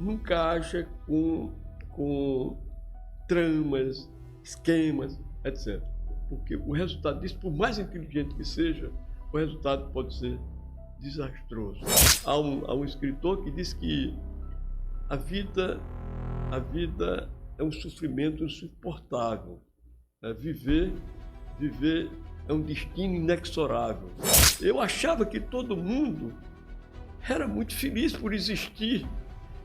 nunca haja com tramas, esquemas, etc. Porque o resultado disso, por mais inteligente que seja, o resultado pode ser desastroso. Há um escritor que diz que a vida é um sofrimento insuportável. Viver é um destino inexorável. Eu achava que todo mundo era muito feliz por existir.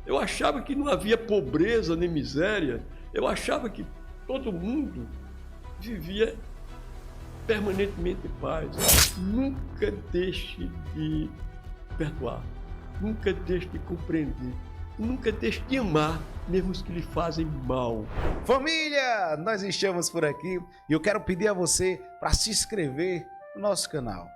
Eu achava que não havia pobreza nem miséria. Eu achava que todo mundo vivia permanentemente em paz. Nunca deixe de perdoar. Nunca deixe de compreender. Nunca deixe de amar, mesmo os que lhe fazem mal. Família, nós estamos por aqui e eu quero pedir a você para se inscrever no nosso canal.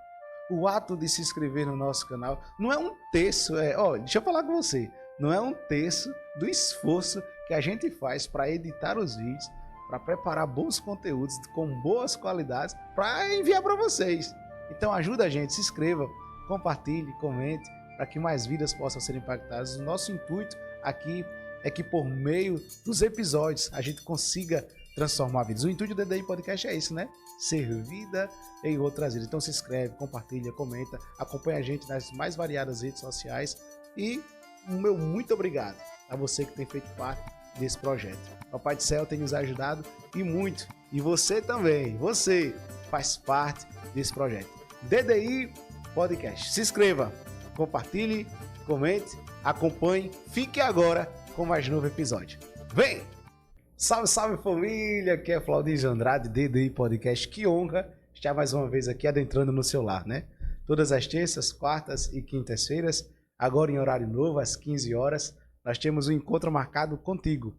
O ato de se inscrever no nosso canal não é um terço, deixa eu falar com você, não é um terço do esforço que a gente faz para editar os vídeos, para preparar bons conteúdos com boas qualidades para enviar para vocês. Então ajuda a gente, se inscreva, compartilhe, comente, para que mais vidas possam ser impactadas. O nosso intuito aqui é que por meio dos episódios a gente consiga transformar vidas. O intuito do DDI Podcast é isso, né? Ser vida em outras vidas. Então se inscreve, compartilha, comenta, acompanha a gente nas mais variadas redes sociais e o meu muito obrigado a você que tem feito parte desse projeto. O Papai do Céu tem nos ajudado e muito. E você também, você faz parte desse projeto. DDI Podcast. Se inscreva, compartilhe, comente, acompanhe, fique agora com mais novo episódio. Vem! Salve, salve família, aqui é Flaudinho Andrade, DDI Podcast. Que honra estar mais uma vez aqui adentrando no seu lar, né? Todas as terças, quartas e quintas-feiras, agora em horário novo, às 15 horas, nós temos um encontro marcado contigo.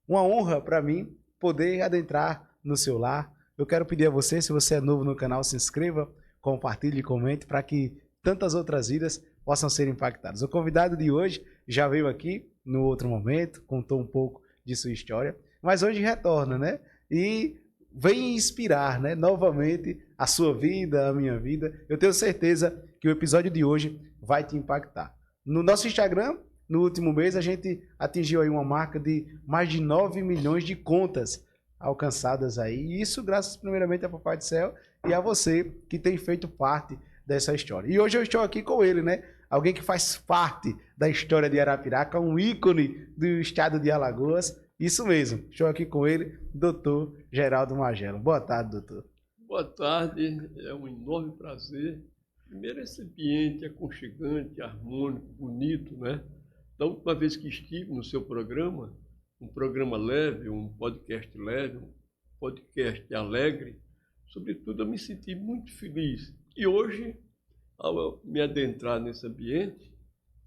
Uma honra para mim poder adentrar no seu lar. Eu quero pedir a você, se você é novo no canal, se inscreva, compartilhe e comente para que tantas outras vidas possam ser impactadas. O convidado de hoje já veio aqui no outro momento, contou um pouco de sua história, mas hoje retorna, né? E vem inspirar, né, novamente a sua vida, a minha vida. Eu tenho certeza que o episódio de hoje vai te impactar. No nosso Instagram, no último mês, a gente atingiu aí uma marca de mais de 9 milhões de contas alcançadas aí. E isso graças primeiramente a Papai do Céu e a você que tem feito parte dessa história. E hoje eu estou aqui com ele, né? Alguém que faz parte da história de Arapiraca, um ícone do estado de Alagoas. Isso mesmo, estou aqui com ele, Dr. Geraldo Magelo. Boa tarde, doutor. Boa tarde, é um enorme prazer. Primeiro, esse ambiente aconchegante, harmônico, bonito, né? Da última vez que estive no seu programa, um programa leve, um podcast alegre, sobretudo eu me senti muito feliz. E hoje, ao me adentrar nesse ambiente,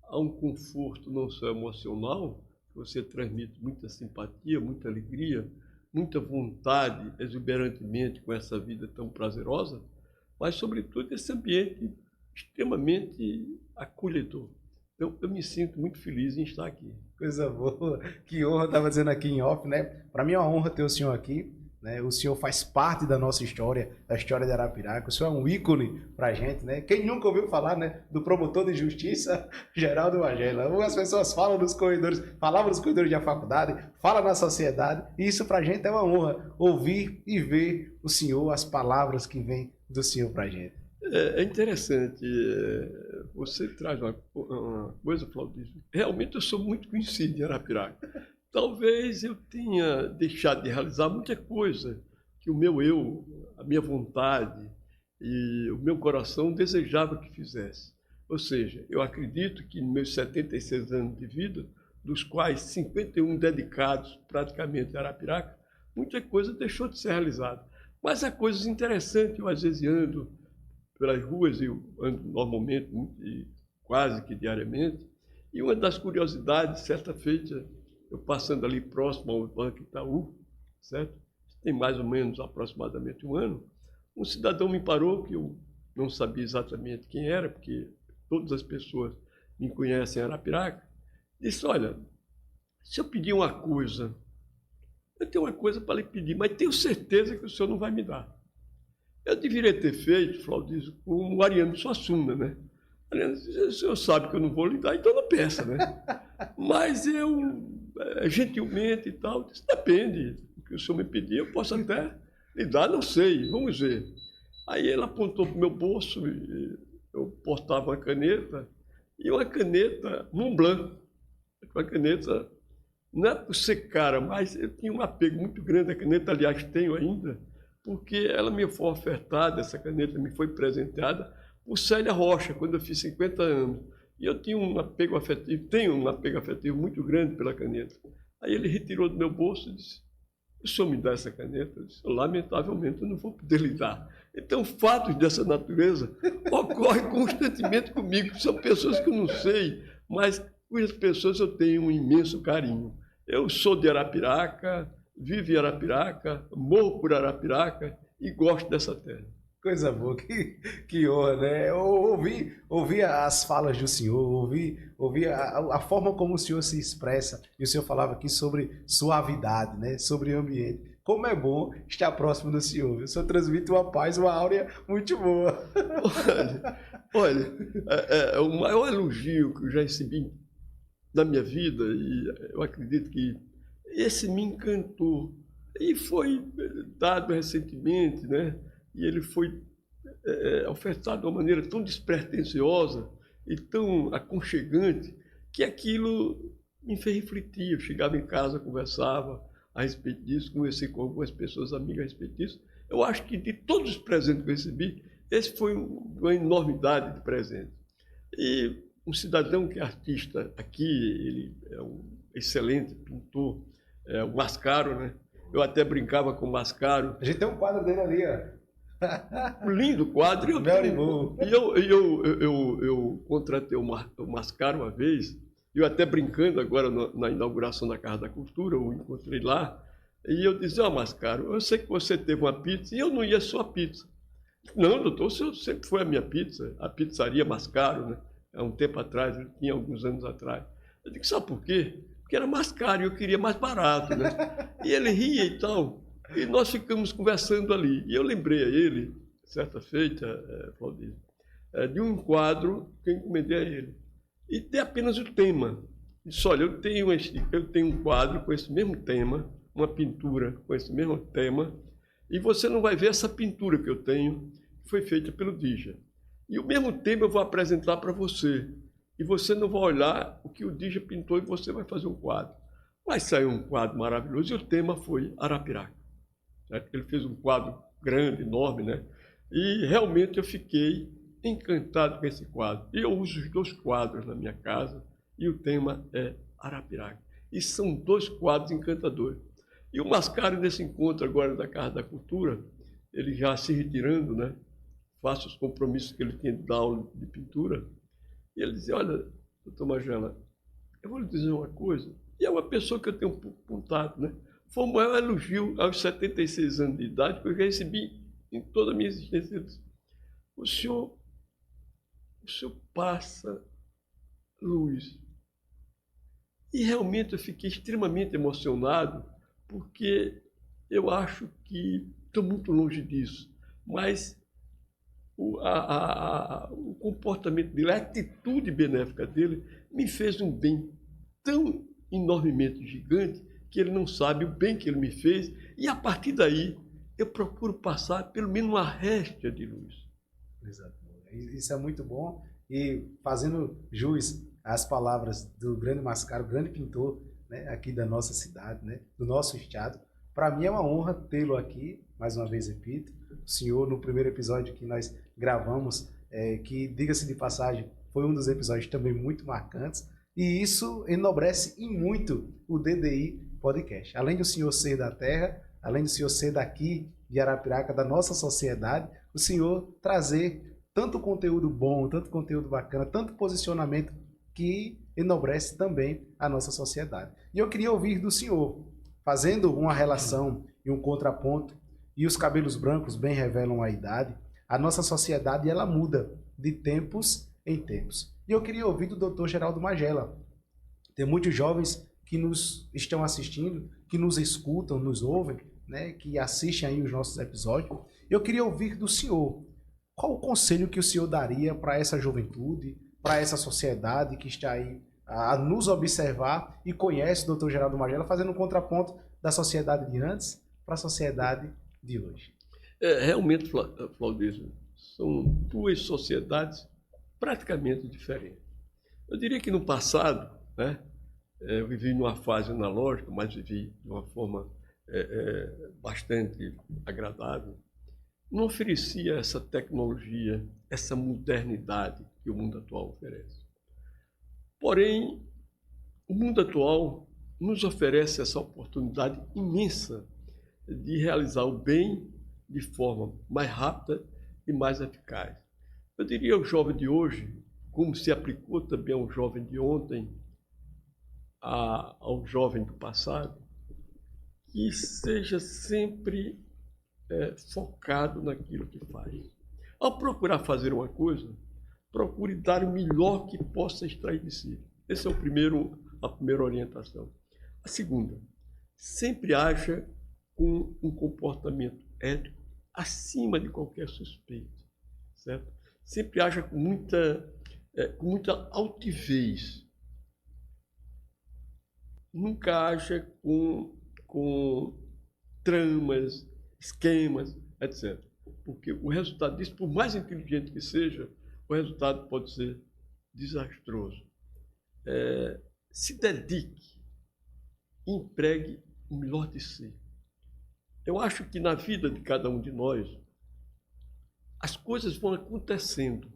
há um conforto não só emocional, você transmite muita simpatia, muita alegria, muita vontade, exuberantemente, com essa vida tão prazerosa, mas, sobretudo, esse ambiente extremamente acolhedor. Então, eu me sinto muito feliz em estar aqui. Coisa boa, que honra, estava dizendo aqui em off, né? Para mim é uma honra ter o senhor aqui, né? O senhor faz parte da nossa história, da história de Arapiraca. O senhor é um ícone para a gente, né? Quem nunca ouviu falar, né, do promotor de justiça, Geraldo Magelo? As pessoas falam nos corredores, falavam nos corredores da faculdade, falam na sociedade, e isso para a gente é uma honra, ouvir e ver o senhor, as palavras que vêm do senhor para a gente. É interessante, você traz uma coisa, Claudio. Realmente eu sou muito conhecido em Arapiraca. Talvez eu tenha deixado de realizar muita coisa que o meu eu, a minha vontade e o meu coração desejava que fizesse. Ou seja, eu acredito que nos meus 76 anos de vida, dos quais 51 dedicados praticamente a Arapiraca, muita coisa deixou de ser realizada. Mas há coisas interessantes, eu às vezes ando pelas ruas, eu ando normalmente, e quase que diariamente, e uma das curiosidades, certa feita, eu passando ali próximo ao Banco Itaú, certo? Tem mais ou menos aproximadamente um ano, um cidadão me parou, que eu não sabia exatamente quem era, porque todas as pessoas me conhecem em Arapiraca, disse, olha, se eu pedir uma coisa, eu tenho uma coisa para lhe pedir, mas tenho certeza que o senhor não vai me dar. Eu deveria ter feito, Flaudício, como o Ariano Suassuna, né? Ariano, o senhor sabe que eu não vou lhe dar, então não peça, né? Mas eu, gentilmente e tal, disse, depende. O que o senhor me pedir, eu posso até lhe dar, não sei, vamos ver. Aí ele apontou para o meu bolso, e eu portava uma caneta, e uma caneta Montblanc. Uma caneta, não é por ser cara, mas eu tinha um apego muito grande à caneta, aliás, tenho ainda, porque ela me foi ofertada, essa caneta me foi presenteada por Célia Rocha, quando eu fiz 50 anos. E eu tinha um apego afetivo, tenho um apego afetivo muito grande pela caneta. Aí ele retirou do meu bolso e disse, o senhor me dá essa caneta? Eu disse, lamentavelmente eu não vou poder lhe dar. Então, fatos dessa natureza ocorrem constantemente comigo. São pessoas que eu não sei, mas cujas pessoas eu tenho um imenso carinho. Eu sou de Arapiraca, vivo em Arapiraca, morro por Arapiraca e gosto dessa terra. Coisa boa, que honra, né? Eu ouvi as falas do senhor, ouvi a forma como o senhor se expressa, e o senhor falava aqui sobre suavidade, né? Sobre ambiente. Como é bom estar próximo do senhor. O senhor transmite uma paz, uma áurea muito boa. Olha, o maior elogio que eu já recebi na minha vida, e eu acredito que esse me encantou, e foi dado recentemente, né? E ele foi ofertado de uma maneira tão despretensiosa e tão aconchegante que aquilo me fez refletir. Eu chegava em casa, conversava a respeito disso, conversei com algumas pessoas amigas a respeito disso. Eu acho que de todos os presentes que eu recebi, esse foi uma enormidade de presentes. E um cidadão que é artista aqui, ele é um excelente pintor, o Mascaro, né? Eu até brincava com o Mascaro. A gente tem um quadro dele ali, ó. Um lindo quadro. Eu contratei o Mascaro uma vez, eu até brincando agora na inauguração da Casa da Cultura, eu encontrei lá, e eu disse, Mascaro, eu sei que você teve uma pizza, e eu não ia só a pizza. Não, doutor, o senhor sempre foi a minha pizza, a pizzaria Mascaro, né? Há um tempo atrás, eu tinha alguns anos atrás. Eu disse, sabe por quê? Porque era mais caro e eu queria mais barato, né? E ele ria e tal. E nós ficamos conversando ali. E eu lembrei a ele, certa feita, Claudio, de um quadro que eu encomendei a ele. E tem apenas o tema. Ele disse, olha, eu tenho um quadro com esse mesmo tema, uma pintura com esse mesmo tema, e você não vai ver essa pintura que eu tenho, que foi feita pelo Dija. E o mesmo tema eu vou apresentar para você. E você não vai olhar o que o Dija pintou e você vai fazer um quadro. Mas saiu um quadro maravilhoso e o tema foi Arapiraca. Ele fez um quadro grande, enorme, né? E realmente eu fiquei encantado com esse quadro. E eu uso os dois quadros na minha casa e o tema é Arapiraca. E são dois quadros encantadores. E o Mascaro, nesse encontro agora da Casa da Cultura, ele já se retirando, né? Faça os compromissos que ele tinha de dar aula de pintura. E ele dizia, olha, doutor Magela, eu vou lhe dizer uma coisa. E é uma pessoa que eu tenho contato, né? Foi o maior elogio aos 76 anos de idade que eu já recebi em toda a minha existência. O senhor passa luz. E realmente eu fiquei extremamente emocionado, porque eu acho que estou muito longe disso. Mas o comportamento dele, a atitude benéfica dele, me fez um bem tão enormemente gigante que ele não sabe o bem que ele me fez, e a partir daí eu procuro passar pelo menos uma réstia de luz. Exato. Isso é muito bom, e fazendo jus às palavras do grande Mascaro, grande pintor, né, aqui da nossa cidade, né, do nosso estado, para mim é uma honra tê-lo aqui, mais uma vez repito, o senhor no primeiro episódio que nós gravamos, que diga-se de passagem, foi um dos episódios também muito marcantes, e isso enobrece e muito o DDI Podcast. Além do senhor ser da terra, além do senhor ser daqui de Arapiraca, da nossa sociedade, o senhor trazer tanto conteúdo bom, tanto conteúdo bacana, tanto posicionamento que enobrece também a nossa sociedade. E eu queria ouvir do senhor, fazendo uma relação e um contraponto, e os cabelos brancos bem revelam a idade, a nossa sociedade ela muda de tempos em tempos. E eu queria ouvir do Dr. Geraldo Magela. Tem muitos jovens que nos estão assistindo, que nos escutam, nos ouvem, né, que assistem aí os nossos episódios. Eu queria ouvir do senhor, qual o conselho que o senhor daria para essa juventude, para essa sociedade que está aí a nos observar e conhece o doutor Geraldo Magela, fazendo um contraponto da sociedade de antes para a sociedade de hoje. Realmente, Claudício, são duas sociedades praticamente diferentes. Eu diria que no passado, né, eu vivi numa fase analógica, mas vivi de uma forma bastante agradável. Não oferecia essa tecnologia, essa modernidade que o mundo atual oferece. Porém, o mundo atual nos oferece essa oportunidade imensa de realizar o bem de forma mais rápida e mais eficaz. Eu diria ao jovem de hoje, como se aplicou também ao jovem de ontem, ao jovem do passado, que seja sempre focado naquilo que faz. Ao procurar fazer uma coisa, procure dar o melhor que possa extrair de si. Essa é a primeira orientação. A segunda, sempre haja com um comportamento ético acima de qualquer suspeita, certo? Sempre haja com muita altivez. Nunca haja com tramas, esquemas, etc. Porque o resultado disso, por mais inteligente que seja, o resultado pode ser desastroso. Se dedique, empregue o melhor de si. Eu acho que na vida de cada um de nós, as coisas vão acontecendo.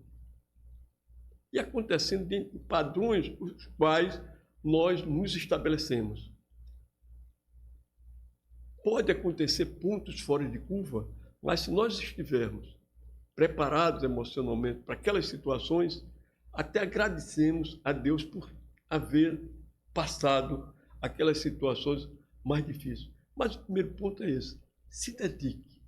E acontecendo dentro de padrões os quais nós nos estabelecemos. Pode acontecer pontos fora de curva, mas se nós estivermos preparados emocionalmente para aquelas situações, até agradecemos a Deus por haver passado aquelas situações mais difíceis. Mas o primeiro ponto é esse: se dedique.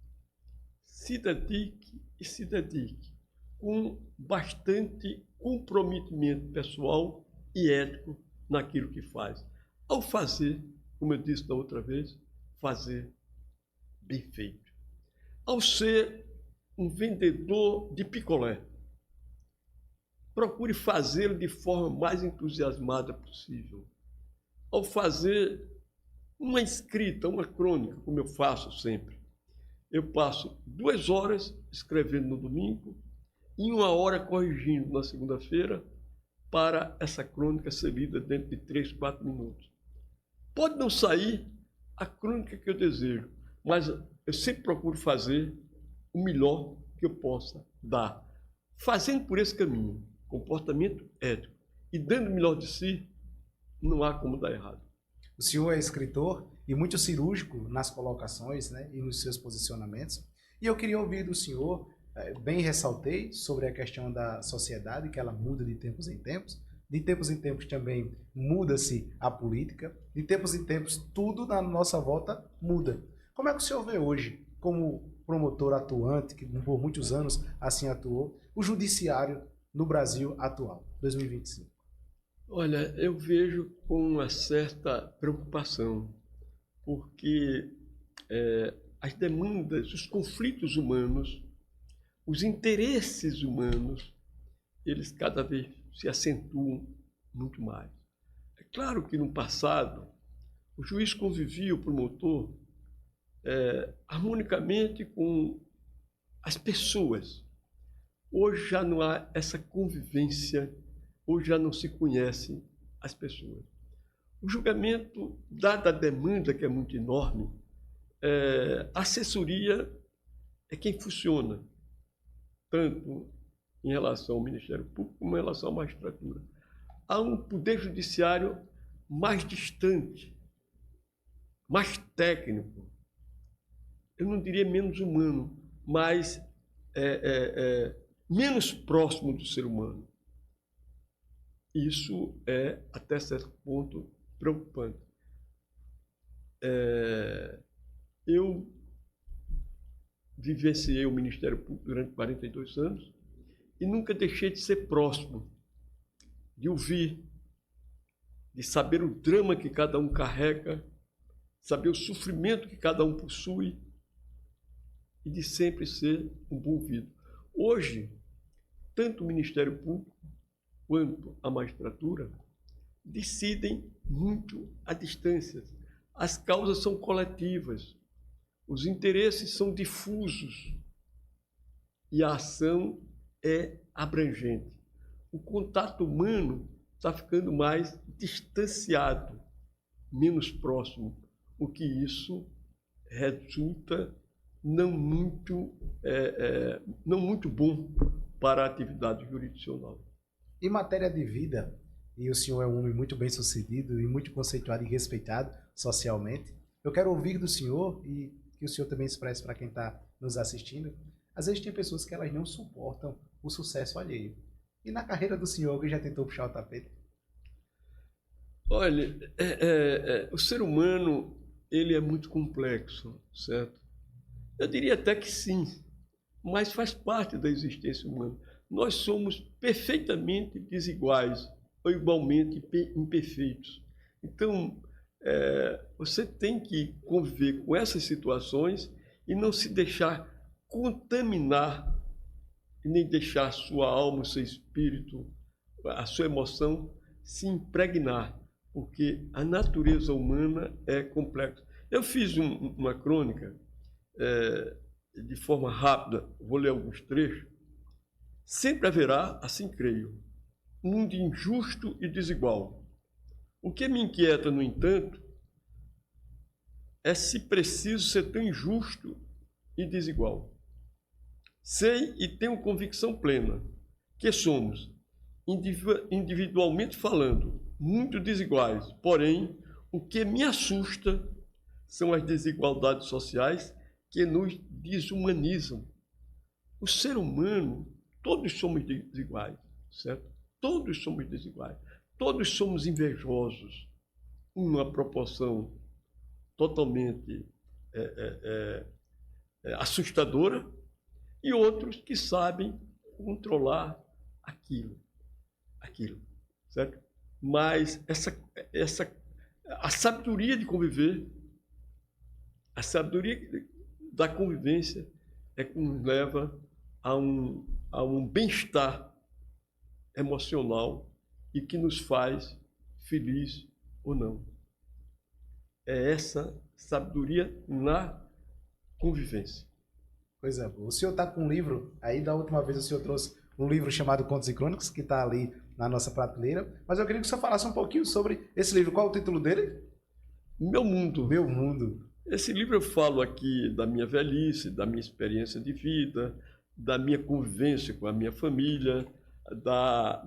Se dedique e se dedique com bastante comprometimento pessoal e ético naquilo que faz. Ao fazer, como eu disse da outra vez, fazer bem feito. Ao ser um vendedor de picolé, procure fazê-lo de forma mais entusiasmada possível. Ao fazer uma escrita, uma crônica, como eu faço sempre, eu passo 2 horas escrevendo no domingo e 1 hora corrigindo na segunda-feira para essa crônica ser lida dentro de 3, 4 minutos. Pode não sair a crônica que eu desejo, mas eu sempre procuro fazer o melhor que eu possa dar. Fazendo por esse caminho, comportamento ético e dando o melhor de si, não há como dar errado. O senhor é escritor e muito cirúrgico nas colocações, né, e nos seus posicionamentos. E eu queria ouvir do senhor, bem ressaltei sobre a questão da sociedade, que ela muda de tempos em tempos. De tempos em tempos também muda-se a política. De tempos em tempos tudo na nossa volta muda. Como é que o senhor vê hoje, como promotor atuante, que por muitos anos assim atuou, o judiciário no Brasil atual, 2025? Olha, eu vejo com uma certa preocupação, porque as demandas, os conflitos humanos, os interesses humanos, eles cada vez se acentuam muito mais. É claro que no passado, o juiz convivia, o promotor, harmonicamente com as pessoas. Hoje já não há essa convivência, hoje já não se conhecem as pessoas. O julgamento, dada a demanda que é muito enorme, a assessoria é quem funciona, tanto em relação ao Ministério Público como em relação à magistratura. Há um poder judiciário mais distante, mais técnico, eu não diria menos humano, mas menos próximo do ser humano. Isso é, até certo ponto, preocupante. Eu vivenciei o Ministério Público durante 42 anos e nunca deixei de ser próximo, de ouvir, de saber o drama que cada um carrega, saber o sofrimento que cada um possui e de sempre ser um bom ouvido. Hoje, tanto o Ministério Público quanto a magistratura decidem muito a distância. As causas são coletivas, os interesses são difusos e a ação é abrangente. O contato humano está ficando mais distanciado, menos próximo, o que isso resulta não muito bom para a atividade jurisdicional. Em matéria de vida, e o senhor é um homem muito bem sucedido e muito conceituado e respeitado socialmente, eu quero ouvir do senhor e que o senhor também expresse para quem está nos assistindo. Às vezes tem pessoas que elas não suportam o sucesso alheio. E na carreira do senhor, alguém já tentou puxar o tapete? Olha, o ser humano, ele é muito complexo, certo? Eu diria até que sim, mas faz parte da existência humana. Nós somos perfeitamente desiguais ou igualmente imperfeitos. Então, você tem que conviver com essas situações e não se deixar contaminar, nem deixar sua alma, seu espírito, a sua emoção se impregnar, porque a natureza humana é complexa. Eu fiz uma crônica de forma rápida, vou ler alguns trechos. Sempre haverá, assim creio, um mundo injusto e desigual. O que me inquieta, no entanto, é se preciso ser tão injusto e desigual. Sei e tenho convicção plena que somos, individualmente falando, muito desiguais. Porém, o que me assusta são as desigualdades sociais que nos desumanizam. O ser humano, todos somos desiguais, certo? Todos somos desiguais. Todos somos invejosos, uma proporção totalmente assustadora, e outros que sabem controlar aquilo, certo? Mas a sabedoria de conviver, a sabedoria da convivência é que nos leva a um bem-estar emocional e que nos faz feliz ou não. É essa sabedoria na convivência. Coisa boa. O senhor está com um livro, aí da última vez o senhor trouxe um livro chamado Contos e Crônicas, que está ali na nossa prateleira, mas eu queria que o senhor falasse um pouquinho sobre esse livro. Qual é o título dele? Meu Mundo. Meu Mundo. Esse livro eu falo aqui da minha velhice, da minha experiência de vida, da minha convivência com a minha família,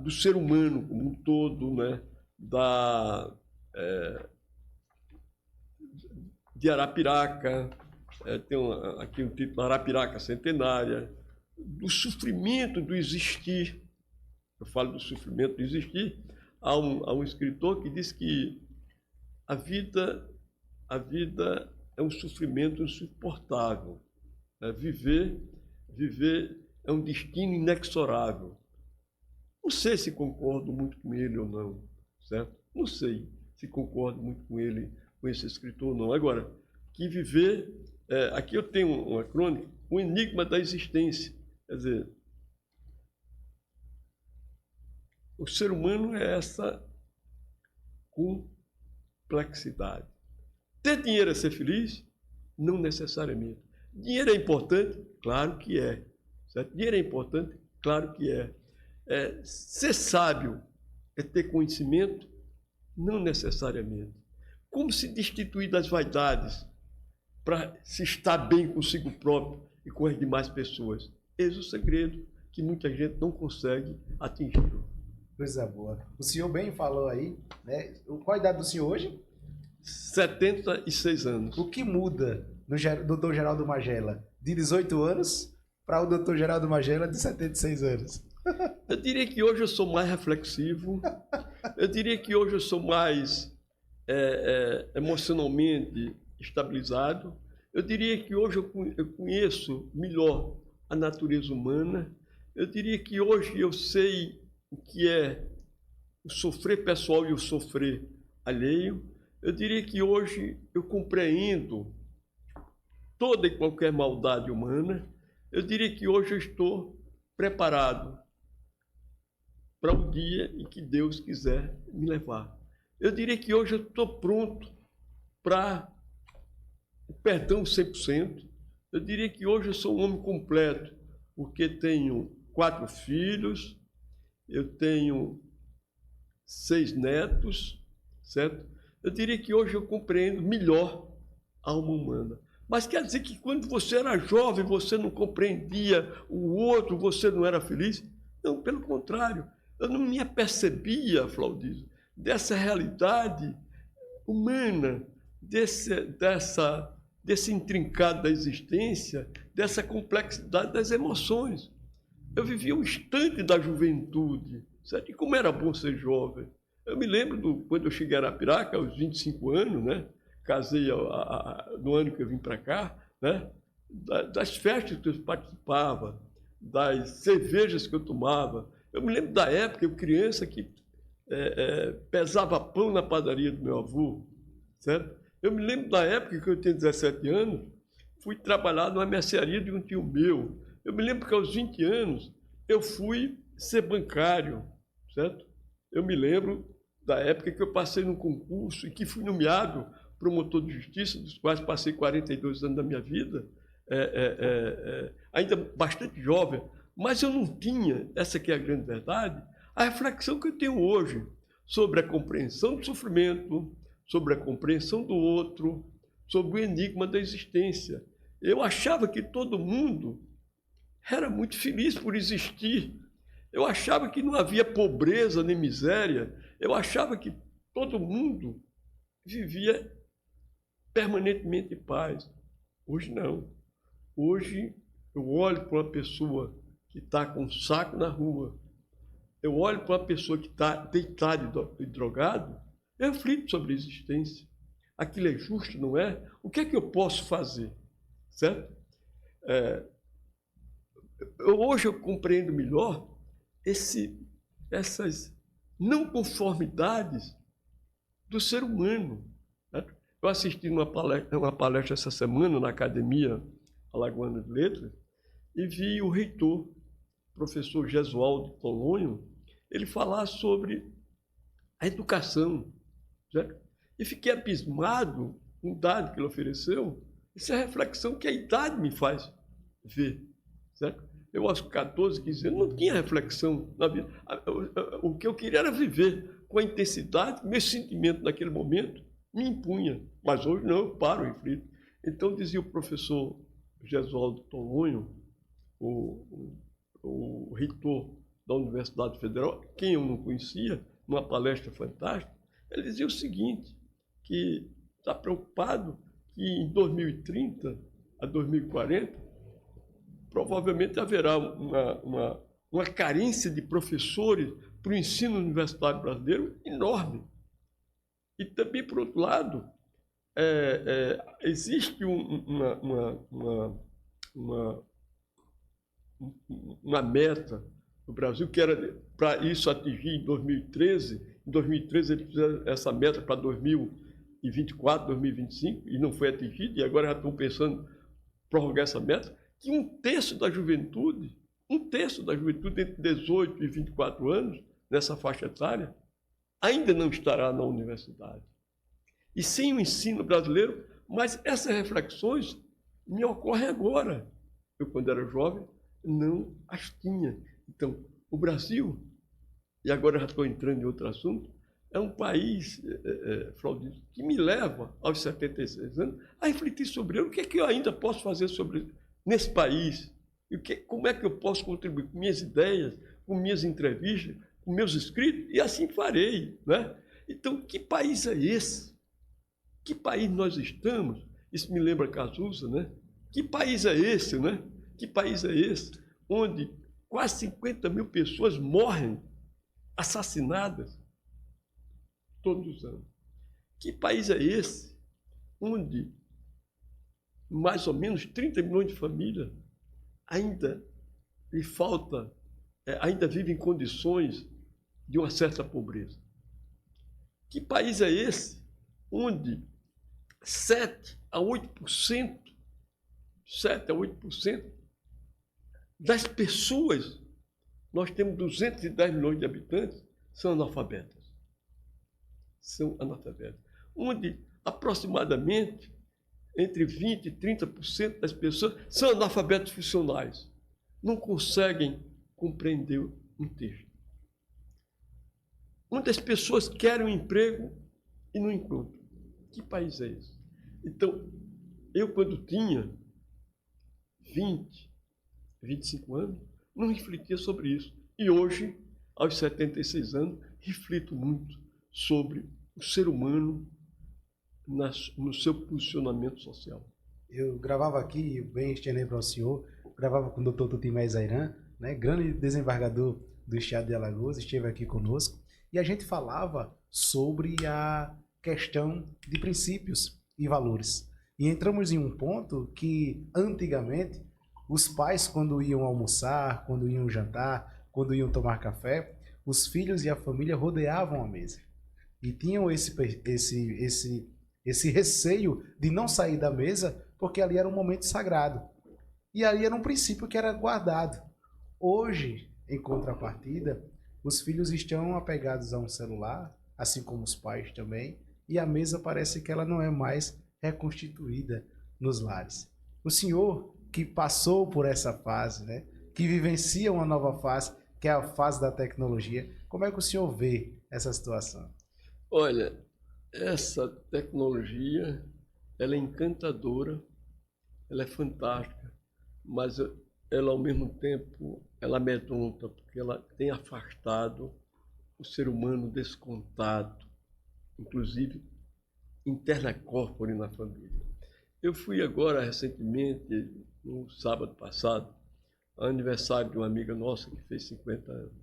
do ser humano como um todo, né? De Arapiraca, tem aqui um título, Arapiraca Centenária, do sofrimento do existir. Eu falo do sofrimento do existir. Há um escritor que diz que a vida é um sofrimento insuportável. Viver é um destino inexorável. Não sei se concordo muito com ele ou não, certo? Não sei se concordo muito com ele, com esse escritor ou não. Agora, que viver... aqui eu tenho uma crônica, o enigma da existência. Quer dizer, o ser humano é essa complexidade. Ter dinheiro é ser feliz? Não necessariamente. Dinheiro é importante? Claro que é. Certo? Dinheiro é importante? Claro que é. Ser sábio é ter conhecimento? Não necessariamente. Como se destituir das vaidades para se estar bem consigo próprio e com as demais pessoas? Eis o segredo que muita gente não consegue atingir. Coisa boa. O senhor bem falou aí, né? Qual a idade do senhor hoje? 76 anos. O que muda no Dr. Geraldo Magela de 18 anos para o Dr. Geraldo Magela de 76 anos? Eu diria que hoje eu sou mais reflexivo, eu diria que hoje eu sou mais emocionalmente estabilizado, eu diria que hoje eu conheço melhor a natureza humana, eu diria que hoje eu sei o que é o sofrer pessoal e o sofrer alheio, eu diria que hoje eu compreendo toda e qualquer maldade humana, eu diria que hoje eu estou preparado para o dia em que Deus quiser me levar. Eu diria que hoje eu estou pronto para o perdão 100%. Eu diria que hoje eu sou um homem completo, porque tenho 4 filhos, eu tenho 6 netos, certo? Eu diria que hoje eu compreendo melhor a alma humana. Mas quer dizer que quando você era jovem, você não compreendia o outro, você não era feliz? Não, pelo contrário. Eu não me apercebia, Flaudísio, dessa realidade humana, desse intrincado da existência, dessa complexidade das emoções. Eu vivia um instante da juventude, certo? E como era bom ser jovem. Eu me lembro quando eu cheguei a Arapiraca, aos 25 anos, né? Casei no ano que eu vim para cá, né? Das festas que eu participava, das cervejas que eu tomava. Eu me lembro da época, eu criança, que pesava pão na padaria do meu avô, certo? Eu me lembro da época que eu tinha 17 anos, fui trabalhar numa mercearia de um tio meu. Eu me lembro que aos 20 anos eu fui ser bancário, certo? Eu me lembro da época que eu passei num concurso e que fui nomeado promotor de justiça, dos quais passei 42 anos da minha vida, ainda bastante jovem, mas eu não tinha, essa aqui é a grande verdade, a reflexão que eu tenho hoje sobre a compreensão do sofrimento, sobre a compreensão do outro, sobre o enigma da existência. Eu achava que todo mundo era muito feliz por existir. Eu achava que não havia pobreza nem miséria. Eu achava que todo mundo vivia permanentemente em paz. Hoje não. Hoje eu olho para uma pessoa que está com um saco na rua, eu olho para uma pessoa que está deitado e drogado, eu reflito sobre a existência. Aquilo é justo, não é? O que é que eu posso fazer? Certo? Hoje eu compreendo melhor essas não conformidades do ser humano. Certo? Eu assisti uma palestra essa semana na Academia Alagoana de Letras e vi o reitor, professor Gesualdo Polonho, ele falar sobre a educação. Certo? E fiquei abismado com o dado que ele ofereceu. Essa é a reflexão que a idade me faz ver. Certo? Eu, aos 14, 15 anos, não tinha reflexão na vida. O que eu queria era viver com a intensidade, meu sentimento naquele momento me impunha. Mas hoje não, eu paro e reflito. Então, dizia o professor Gesualdo Polonho, o reitor da Universidade Federal, quem eu não conhecia, numa palestra fantástica, ele dizia o seguinte, que está preocupado que em 2030 a 2040, provavelmente haverá uma carência de professores para o ensino universitário brasileiro enorme. E também, por outro lado, existe uma meta no Brasil que era para isso atingir em 2013. Em 2013 eles fizeram essa meta para 2024, 2025, e não foi atingida, e agora já estão pensando em prorrogar essa meta, que um terço da juventude entre 18 e 24 anos, nessa faixa etária, ainda não estará na universidade. E sim o ensino brasileiro, mas essas reflexões me ocorrem agora. Eu, quando era jovem, não as tinha. Então, o Brasil, e agora já estou entrando em outro assunto, é um país, Flaudísio, que me leva, aos 76 anos, a refletir sobre ele. O que é que eu ainda posso fazer nesse país? E como é que eu posso contribuir com minhas ideias, com minhas entrevistas, com meus escritos? E assim farei. Né? Então, que país é esse? Que país nós estamos? Isso me lembra Cazuza, né? Que país é esse, né? Que país é esse onde quase 50 mil pessoas morrem assassinadas todos os anos? Que país é esse onde mais ou menos 30 milhões de famílias ainda lhe falta, ainda vivem em condições de uma certa pobreza? Que país é esse onde 7 a 8% das pessoas, nós temos 210 milhões de habitantes, são analfabetas? são analfabetas, onde aproximadamente entre 20% e 30% das pessoas são analfabetos funcionais, não conseguem compreender um texto. Muitas pessoas querem um emprego e não encontram. Que país é esse? Então, eu quando tinha 20, 25 anos, não refletia sobre isso. E hoje, aos 76 anos, reflito muito sobre o ser humano no seu posicionamento social. Eu gravava aqui, bem estendendo para o senhor, gravava com o doutor Tutimé Zairan, né, grande desembargador do estado de Alagoas, esteve aqui conosco, e a gente falava sobre a questão de princípios e valores. E entramos em um ponto que, antigamente, os pais, quando iam almoçar, quando iam jantar, quando iam tomar café, os filhos e a família rodeavam a mesa. E tinham esse receio de não sair da mesa, porque ali era um momento sagrado. E ali era um princípio que era guardado. Hoje, em contrapartida, os filhos estão apegados a um celular, assim como os pais também, e a mesa parece que ela não é mais reconstituída nos lares. O senhor que passou por essa fase, né, que vivencia uma nova fase, que é a fase da tecnologia, como é que o senhor vê essa situação? Olha, essa tecnologia, ela é encantadora, ela é fantástica, mas ela, ao mesmo tempo, ela amedronta, porque ela tem afastado o ser humano desse contato, inclusive interna corpore na família. Eu fui agora, recentemente, no sábado passado, ao aniversário de uma amiga nossa que fez 50 anos.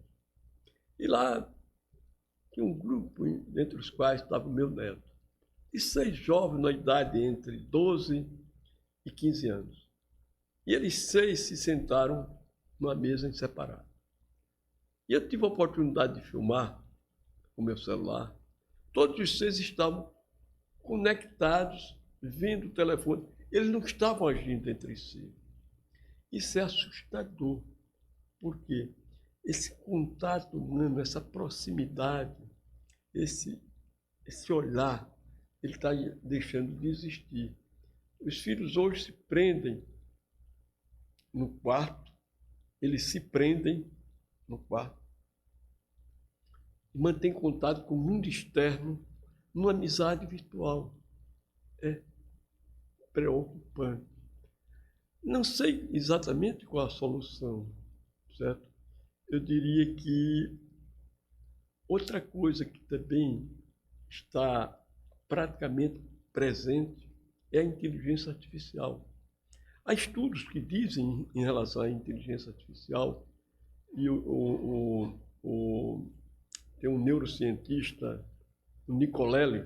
E lá tinha um grupo, entre os quais estava o meu neto, e 6 jovens na idade entre 12 e 15 anos. E eles 6 se sentaram numa mesa em separado. E eu tive a oportunidade de filmar com o meu celular. Todos os 6 estavam conectados, vendo o telefone. Eles não estavam agindo entre si. Isso é assustador, porque esse contato humano, essa proximidade, esse olhar, ele está deixando de existir. Os filhos hoje se prendem no quarto, eles se prendem no quarto, e mantêm contato com o mundo externo numa amizade virtual. É preocupante. Não sei exatamente qual a solução, certo? Eu diria que outra coisa que também está praticamente presente é a inteligência artificial. Há estudos que dizem em relação à inteligência artificial, e tem um neurocientista, o Nicolelli,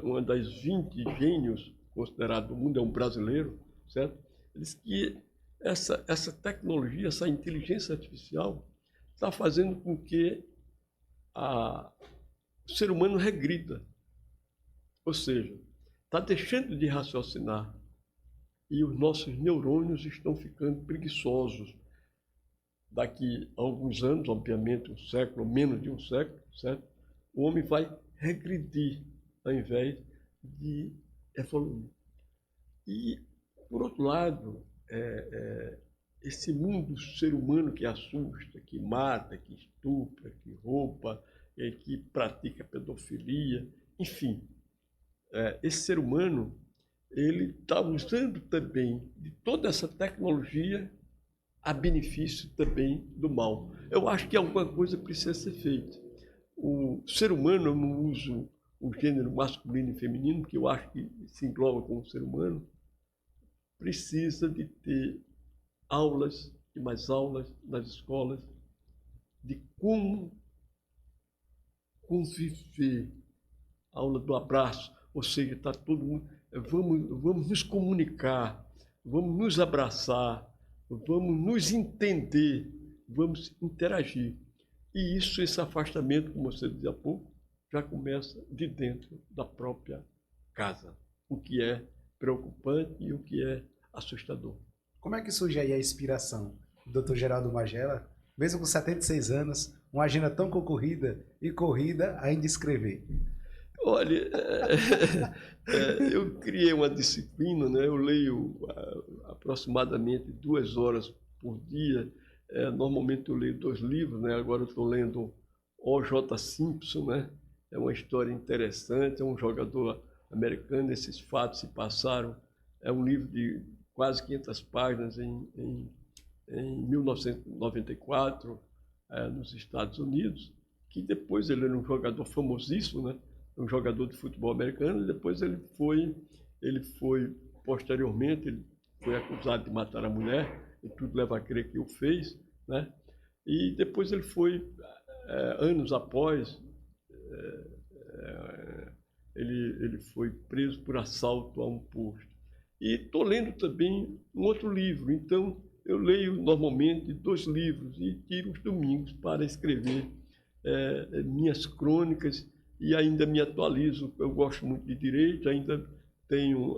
uma das 20 gênios considerado do mundo, é um brasileiro, certo? Ele diz que essa tecnologia, essa inteligência artificial, está fazendo com que o ser humano regrida. Ou seja, está deixando de raciocinar e os nossos neurônios estão ficando preguiçosos. Daqui a alguns anos, obviamente um século, menos de um século, certo? O homem vai regredir ao invés de evoluir. E, por outro lado, esse mundo ser humano que assusta, que mata, que estupra, que rouba, que pratica pedofilia, enfim, esse ser humano, ele está usando também de toda essa tecnologia a benefício também do mal. Eu acho que alguma coisa precisa ser feita. O ser humano, eu não uso o gênero masculino e feminino, que eu acho que se engloba como ser humano, precisa de ter aulas e mais aulas nas escolas de como conviver. A aula do abraço, ou seja, está todo mundo, vamos nos comunicar, vamos nos abraçar, vamos nos entender, vamos interagir. E isso, esse afastamento, como você dizia há pouco, já começa de dentro da própria casa, o que é preocupante e o que é assustador. Como é que surge aí a inspiração do Dr. Geraldo Magela, mesmo com 76 anos, Uma agenda tão concorrida e corrida ainda escrever? Olha, eu criei uma disciplina, né? Eu leio aproximadamente 2 horas por dia. Normalmente eu leio 2 livros, né? Agora eu estou lendo O.J. Simpson, né? É uma história interessante, é um jogador americano, esses fatos se passaram. É um livro de quase 500 páginas em 1994, nos Estados Unidos, que depois ele era um jogador famosíssimo, né? Um jogador de futebol americano, e depois ele foi posteriormente, ele foi acusado de matar a mulher, e tudo leva a crer que o fez, né? E depois ele foi, anos após, ele foi preso por assalto a um posto. E estou lendo também um outro livro, então eu leio normalmente 2 livros e tiro os domingos para escrever minhas crônicas e ainda me atualizo. Eu gosto muito de direito, ainda tenho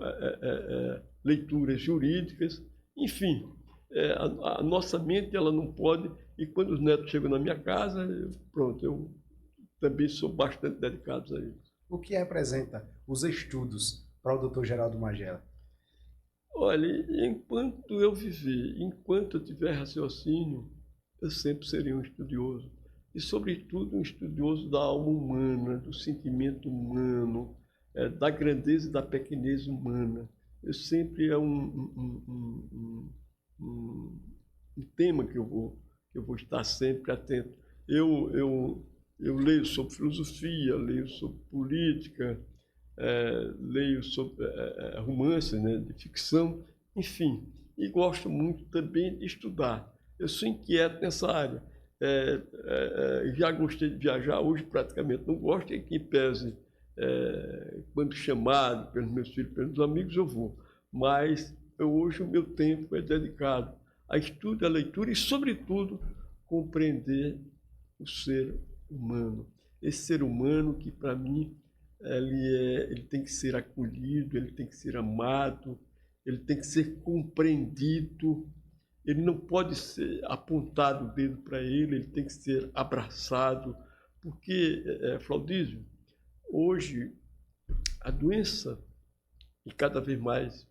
leituras jurídicas, enfim, a nossa mente ela não pode, e quando os netos chegam na minha casa, pronto, eu também sou bastante dedicado a eles. O que representa os estudos para o Dr. Geraldo Magela? Olha, enquanto eu viver, enquanto eu tiver raciocínio, eu sempre serei um estudioso. E, sobretudo, um estudioso da alma humana, do sentimento humano, da grandeza e da pequenez humana. Eu sempre um tema que eu vou estar sempre atento. Eu leio sobre filosofia, leio sobre política, leio sobre romances, né, de ficção, enfim. E gosto muito também de estudar. Eu sou inquieto nessa área. Já gostei de viajar, hoje praticamente não gosto, e que pese, quando chamado pelos meus filhos, pelos amigos, eu vou. Mas hoje o meu tempo é dedicado a estudo, a leitura e, sobretudo, compreender o ser humano. Esse ser humano que, para mim, ele tem que ser acolhido, ele tem que ser amado, ele tem que ser compreendido. Ele não pode ser apontado o dedo para ele tem que ser abraçado, porque, Flaudísio, hoje a doença, e cada vez mais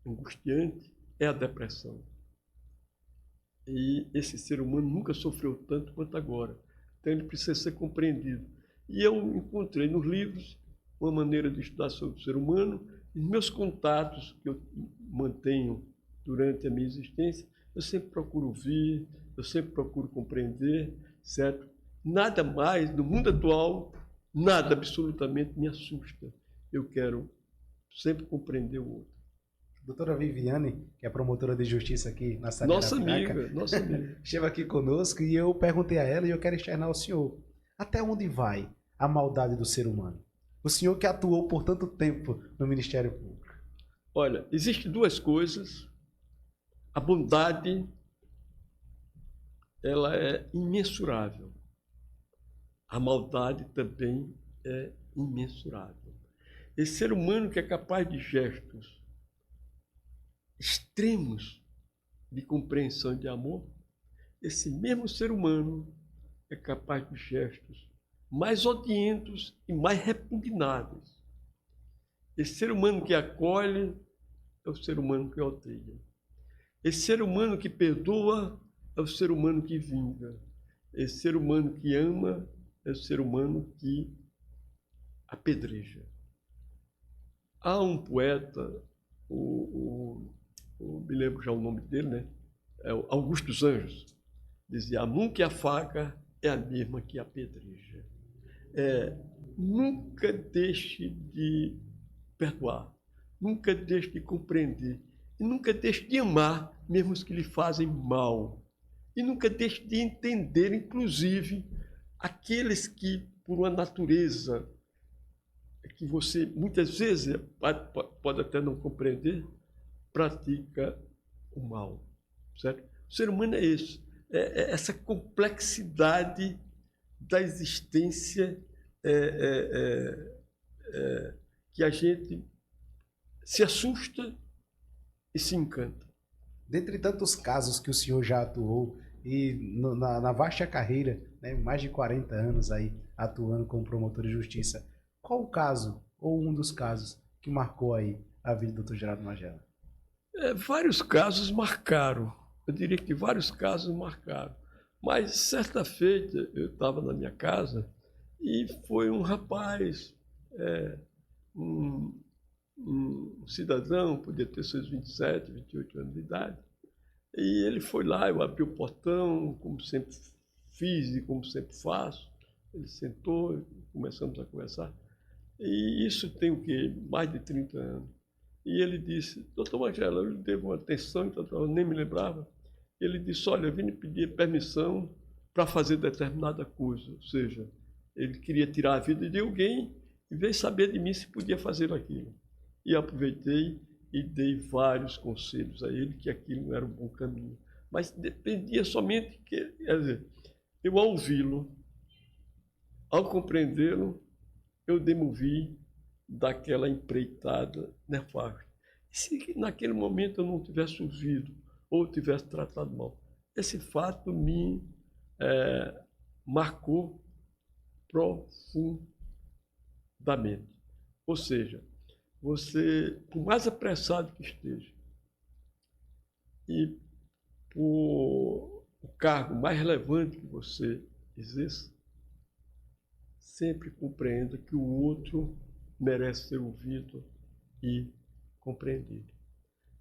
angustiante, é a depressão. E esse ser humano nunca sofreu tanto quanto agora. Então ele precisa ser compreendido. E eu encontrei nos livros uma maneira de estudar sobre o ser humano, e nos meus contatos que eu mantenho durante a minha existência, eu sempre procuro ouvir, eu sempre procuro compreender, certo? Nada mais, no mundo atual, nada absolutamente me assusta. Eu quero sempre compreender o outro. Doutora Viviane, que é promotora de justiça aqui na cidade nossa de Arapiraca, amiga, nossa amiga, esteve aqui conosco e eu perguntei a ela e eu quero externar ao senhor. Até onde vai a maldade do ser humano? O senhor que atuou por tanto tempo no Ministério Público. Olha, existem 2 coisas. A bondade, ela é imensurável. A maldade também é imensurável. Esse ser humano que é capaz de gestos extremos de compreensão e de amor, esse mesmo ser humano é capaz de gestos mais odientos e mais repugnáveis. Esse ser humano que acolhe é o ser humano que odeia. Esse ser humano que perdoa é o ser humano que vinga. Esse ser humano que ama é o ser humano que apedreja. Há um poeta, me lembro já o nome dele, né? É o Augusto dos Anjos. Dizia: a mão que afaga é a mesma que apedreja. Nunca deixe de perdoar, nunca deixe de compreender, e nunca deixe de amar, mesmo os que lhe fazem mal. E nunca deixe de entender, inclusive, aqueles que, por uma natureza que você muitas vezes pode até não compreender, pratica o mal, certo? O ser humano é isso, essa complexidade da existência que a gente se assusta e se encanta. Dentre tantos casos que o senhor já atuou e na vasta carreira, né, mais de 40 anos aí atuando como promotor de justiça, qual o caso, ou um dos casos, que marcou aí a vida do Dr. Geraldo Magela? Vários casos marcaram, eu diria que vários casos marcaram, mas certa feita eu estava na minha casa e foi um rapaz, um cidadão, podia ter seus 27, 28 anos de idade, e ele foi lá, eu abri o portão, como sempre fiz e como sempre faço, ele sentou, começamos a conversar, e isso tem o quê? Mais de 30 anos. E ele disse, doutor Magela, eu lhe devo uma atenção, então eu nem me lembrava. Ele disse, olha, eu vim lhe pedir permissão para fazer determinada coisa. Ou seja, ele queria tirar a vida de alguém e veio saber de mim se podia fazer aquilo. E aproveitei e dei vários conselhos a ele que aquilo não era um bom caminho. Mas dependia somente que, quer dizer, eu ao ouvi-lo, ao compreendê-lo, eu demovi daquela empreitada nefasta. Se naquele momento eu não tivesse ouvido ou tivesse tratado mal, esse fato me marcou profundamente. Ou seja, você, por mais apressado que esteja, e por o cargo mais relevante que você exerça, sempre compreenda que o outro merece ser ouvido e compreendido.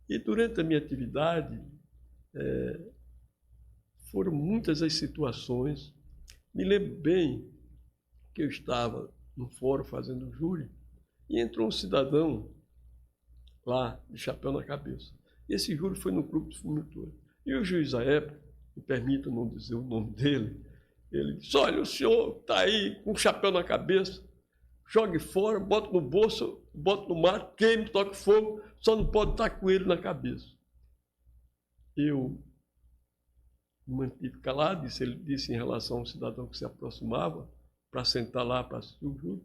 E durante a minha atividade, foram muitas as situações. Me lembro bem que eu estava no fórum fazendo júri e entrou um cidadão lá de chapéu na cabeça. E esse júri foi no Clube dos Promotores. E o juiz, à época, me permita não dizer o nome dele, ele disse, olha, o senhor está aí com o chapéu na cabeça, jogue fora, bota no bolso, bota no mar, queime, toque fogo, só não pode estar com ele na cabeça. Eu me mantive calado, ele disse em relação a um cidadão que se aproximava para sentar lá para assistir o júri,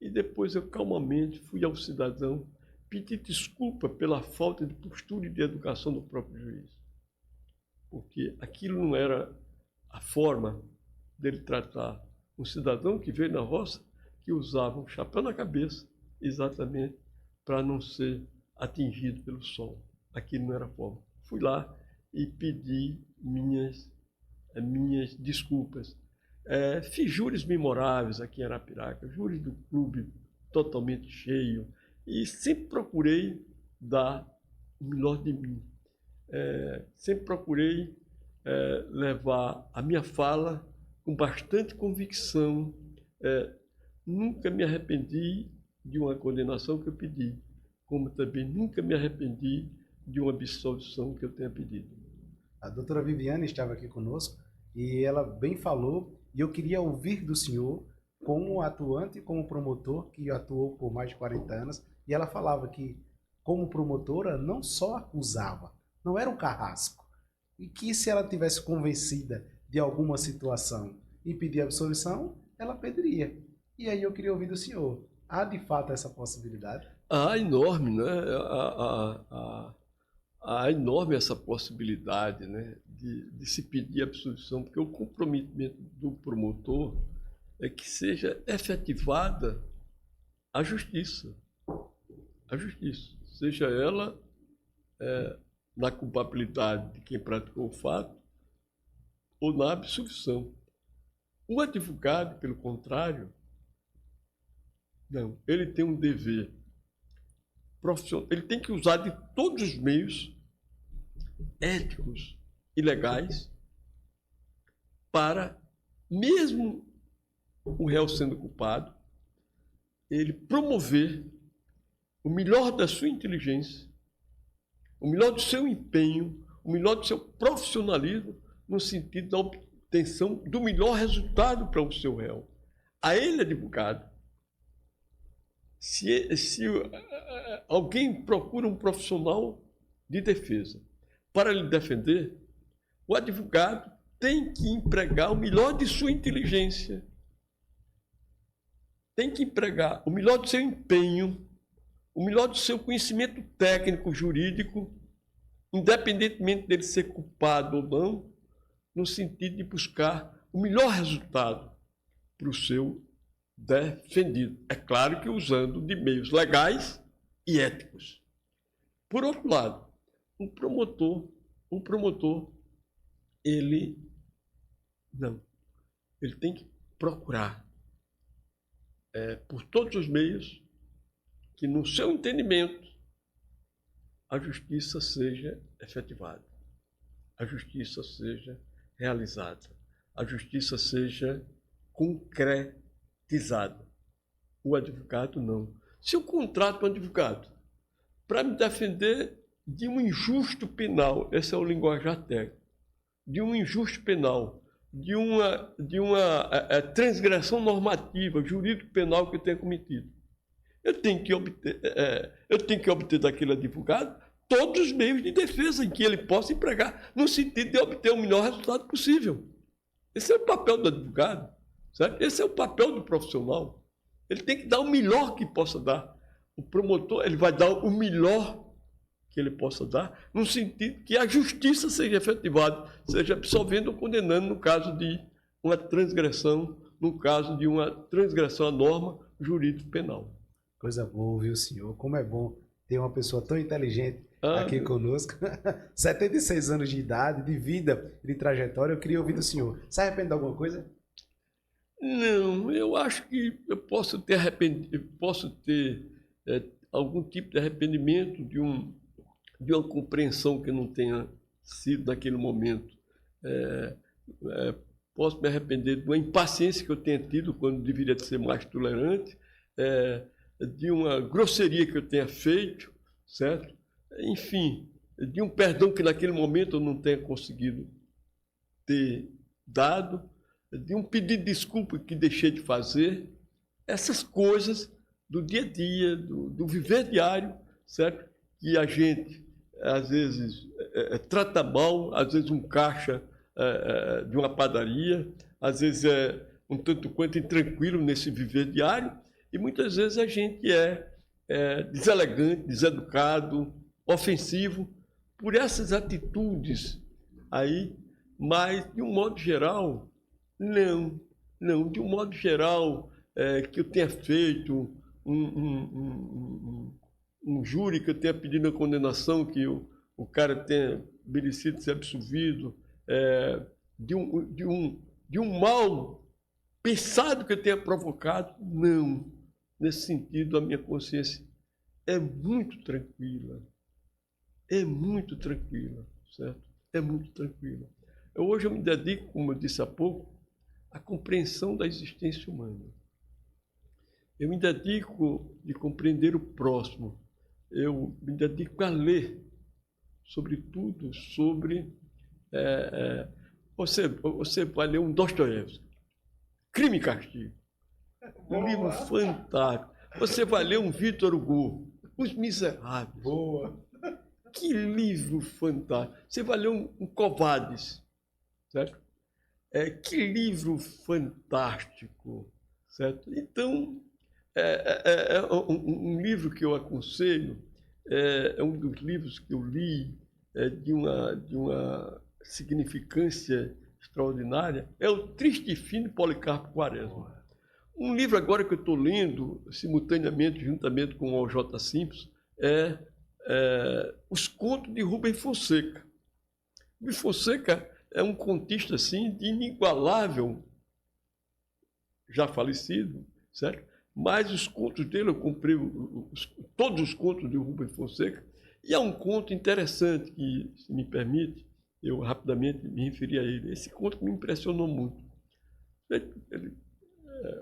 e depois eu calmamente fui ao cidadão pedir desculpa pela falta de postura e de educação do próprio juiz, porque aquilo não era a forma dele tratar um cidadão que veio na roça, que usava um chapéu na cabeça, exatamente para não ser atingido pelo sol. Aquilo não era a forma. Fui lá e pedi minhas desculpas. Fiz júris memoráveis aqui em Arapiraca, júris do clube totalmente cheio, e sempre procurei dar o melhor de mim. Sempre procurei levar a minha fala com bastante convicção. Nunca me arrependi de uma condenação que eu pedi, como também nunca me arrependi de uma absolvição que eu tenha pedido. A doutora Viviane estava aqui conosco e ela bem falou, e eu queria ouvir do senhor, como atuante e como promotor, que atuou por mais de 40 anos, e ela falava que, como promotora, não só acusava, não era um carrasco, e que se ela tivesse convencida de alguma situação e pedir absolvição, ela pediria. E aí eu queria ouvir do senhor, há de fato essa possibilidade? Enorme, né? Há enorme essa possibilidade, né, de se pedir absolvição, porque o comprometimento do promotor é que seja efetivada a justiça, seja ela na culpabilidade de quem praticou o fato ou na absolvição. O advogado, pelo contrário, não, ele tem um dever profissional, ele tem que usar de todos os meios éticos e legais para, mesmo o réu sendo culpado, ele promover o melhor da sua inteligência, o melhor do seu empenho, o melhor do seu profissionalismo, no sentido da obtenção do melhor resultado para o seu réu. A ele, advogado, se alguém procura um profissional de defesa para lhe defender, o advogado tem que empregar o melhor de sua inteligência, tem que empregar o melhor do seu empenho, o melhor do seu conhecimento técnico, jurídico, independentemente dele ser culpado ou não, no sentido de buscar o melhor resultado para o seu defendido. É claro que usando de meios legais e éticos. Por outro lado, um promotor, ele tem que procurar, por todos os meios, que no seu entendimento a justiça seja efetivada, a justiça seja realizada, a justiça seja concretizada. O advogado não. Se eu contrato um advogado para me defender de um injusto penal, esse é o linguajar técnico, de um injusto penal, de uma transgressão normativa, jurídico-penal que eu tenha cometido, eu tenho que obter daquele advogado todos os meios de defesa em que ele possa empregar, no sentido de obter o melhor resultado possível. Esse é o papel do advogado, certo? Esse é o papel do profissional. Ele tem que dar o melhor que possa dar. O promotor, ele vai dar o melhor que ele possa dar, no sentido que a justiça seja efetivada, seja absolvendo ou condenando no caso de uma transgressão, no caso de uma transgressão à norma jurídico-penal. Coisa boa, viu, senhor? Como é bom ter uma pessoa tão inteligente aqui conosco. 76 anos de idade, de vida, de trajetória. Eu queria ouvir do senhor. Se arrepende de alguma coisa? Não, eu acho que eu posso ter algum tipo de arrependimento de uma compreensão que não tenha sido naquele momento. Posso me arrepender de uma impaciência que eu tenha tido quando deveria ser mais tolerante, de uma grosseria que eu tenha feito, certo? Enfim, de um perdão que naquele momento eu não tenha conseguido ter dado, de um pedido de desculpa que deixei de fazer, essas coisas do dia a dia, do viver diário, certo? Que a gente, às vezes, trata mal, às vezes um caixa de uma padaria, às vezes é um tanto quanto intranquilo nesse viver diário, e muitas vezes a gente é deselegante, deseducado, ofensivo, por essas atitudes aí, mas, de um modo geral, não, de um modo geral, que eu tenha feito um júri, que eu tenha pedido a condenação, que o cara tenha merecido ser absolvido, de um mal pensado que eu tenha provocado, não. Nesse sentido, a minha consciência é muito tranquila, certo? É muito tranquila. Hoje eu me dedico, como eu disse há pouco, à compreensão da existência humana. Eu me dedico a compreender o próximo. Eu me dedico a ler, sobretudo, sobre... Você vai ler um Dostoiévski, Crime e Castigo. Um livro fantástico. Você vai ler um Victor Hugo, Os Miseráveis. Boa! Que livro fantástico. Você vai ler um Covades, certo? Que livro fantástico, certo? Então, um livro que eu aconselho, é um dos livros que eu li, de uma significância extraordinária, é o Triste Fim de Policarpo Quaresma. Um livro agora que eu estou lendo, simultaneamente, juntamente com o O.J. Simpson, Os Contos de Rubem Fonseca. Rubem Fonseca é um contista, assim, de inigualável, já falecido, certo? Mas os contos dele, eu comprei todos os contos de Rubem Fonseca, e há um conto interessante que, se me permite, eu rapidamente me referi a ele. Esse conto me impressionou muito.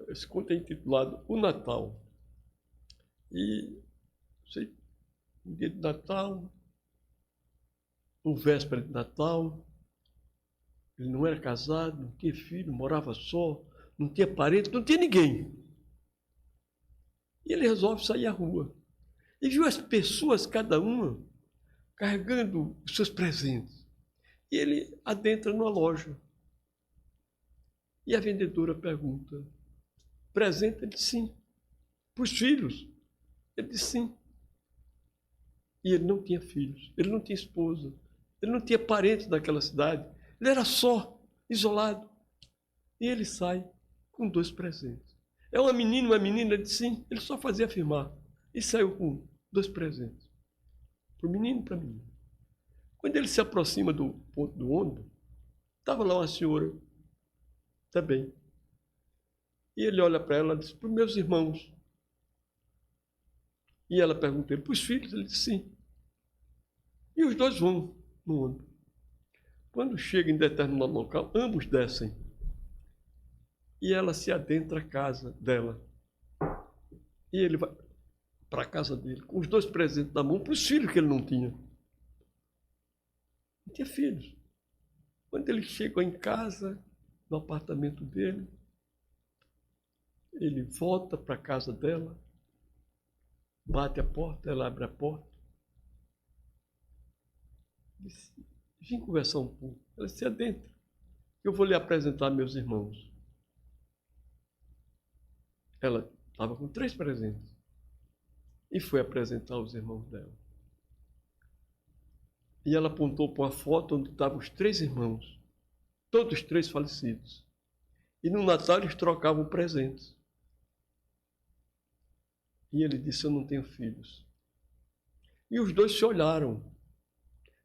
Esse conto é intitulado O Natal. E, no dia de Natal, no véspera de Natal, ele não era casado, não tinha filho, morava só, não tinha parente, não tinha ninguém. E ele resolve sair à rua. E viu as pessoas, cada uma, carregando os seus presentes. E ele adentra numa loja. E a vendedora pergunta: presente? Ele disse sim. Para os filhos? Ele disse sim. E ele não tinha filhos, ele não tinha esposa, ele não tinha parentes naquela cidade, ele era só. isolado. E ele sai com 2 presentes. É uma menina, uma menina? Ele disse sim. Ele só fazia afirmar. E saiu com 2 presentes. Para o menino e para a menina. Quando ele se aproxima do ponto do ônibus, estava lá uma senhora também. E ele olha para ela e diz, para os meus irmãos. E ela pergunta ele, para os filhos? Ele disse sim. E os 2 vão no ônibus. Quando chega em determinado local, ambos descem. E ela se adentra a casa dela. E ele vai para a casa dele, com os 2 presentes na mão, para os filhos que ele não tinha. Não tinha filhos. Quando ele chegou em casa, no apartamento dele, ele volta para a casa dela, bate a porta, ela abre a porta. Disse, vim conversar um pouco. Ela se adentra. Eu vou lhe apresentar meus irmãos. Ela estava com 3 presentes. E foi apresentar os irmãos dela. E ela apontou para uma foto onde estavam os 3 irmãos. Todos 3 falecidos. E no Natal eles trocavam presentes. E ele disse, eu não tenho filhos. E os 2 se olharam.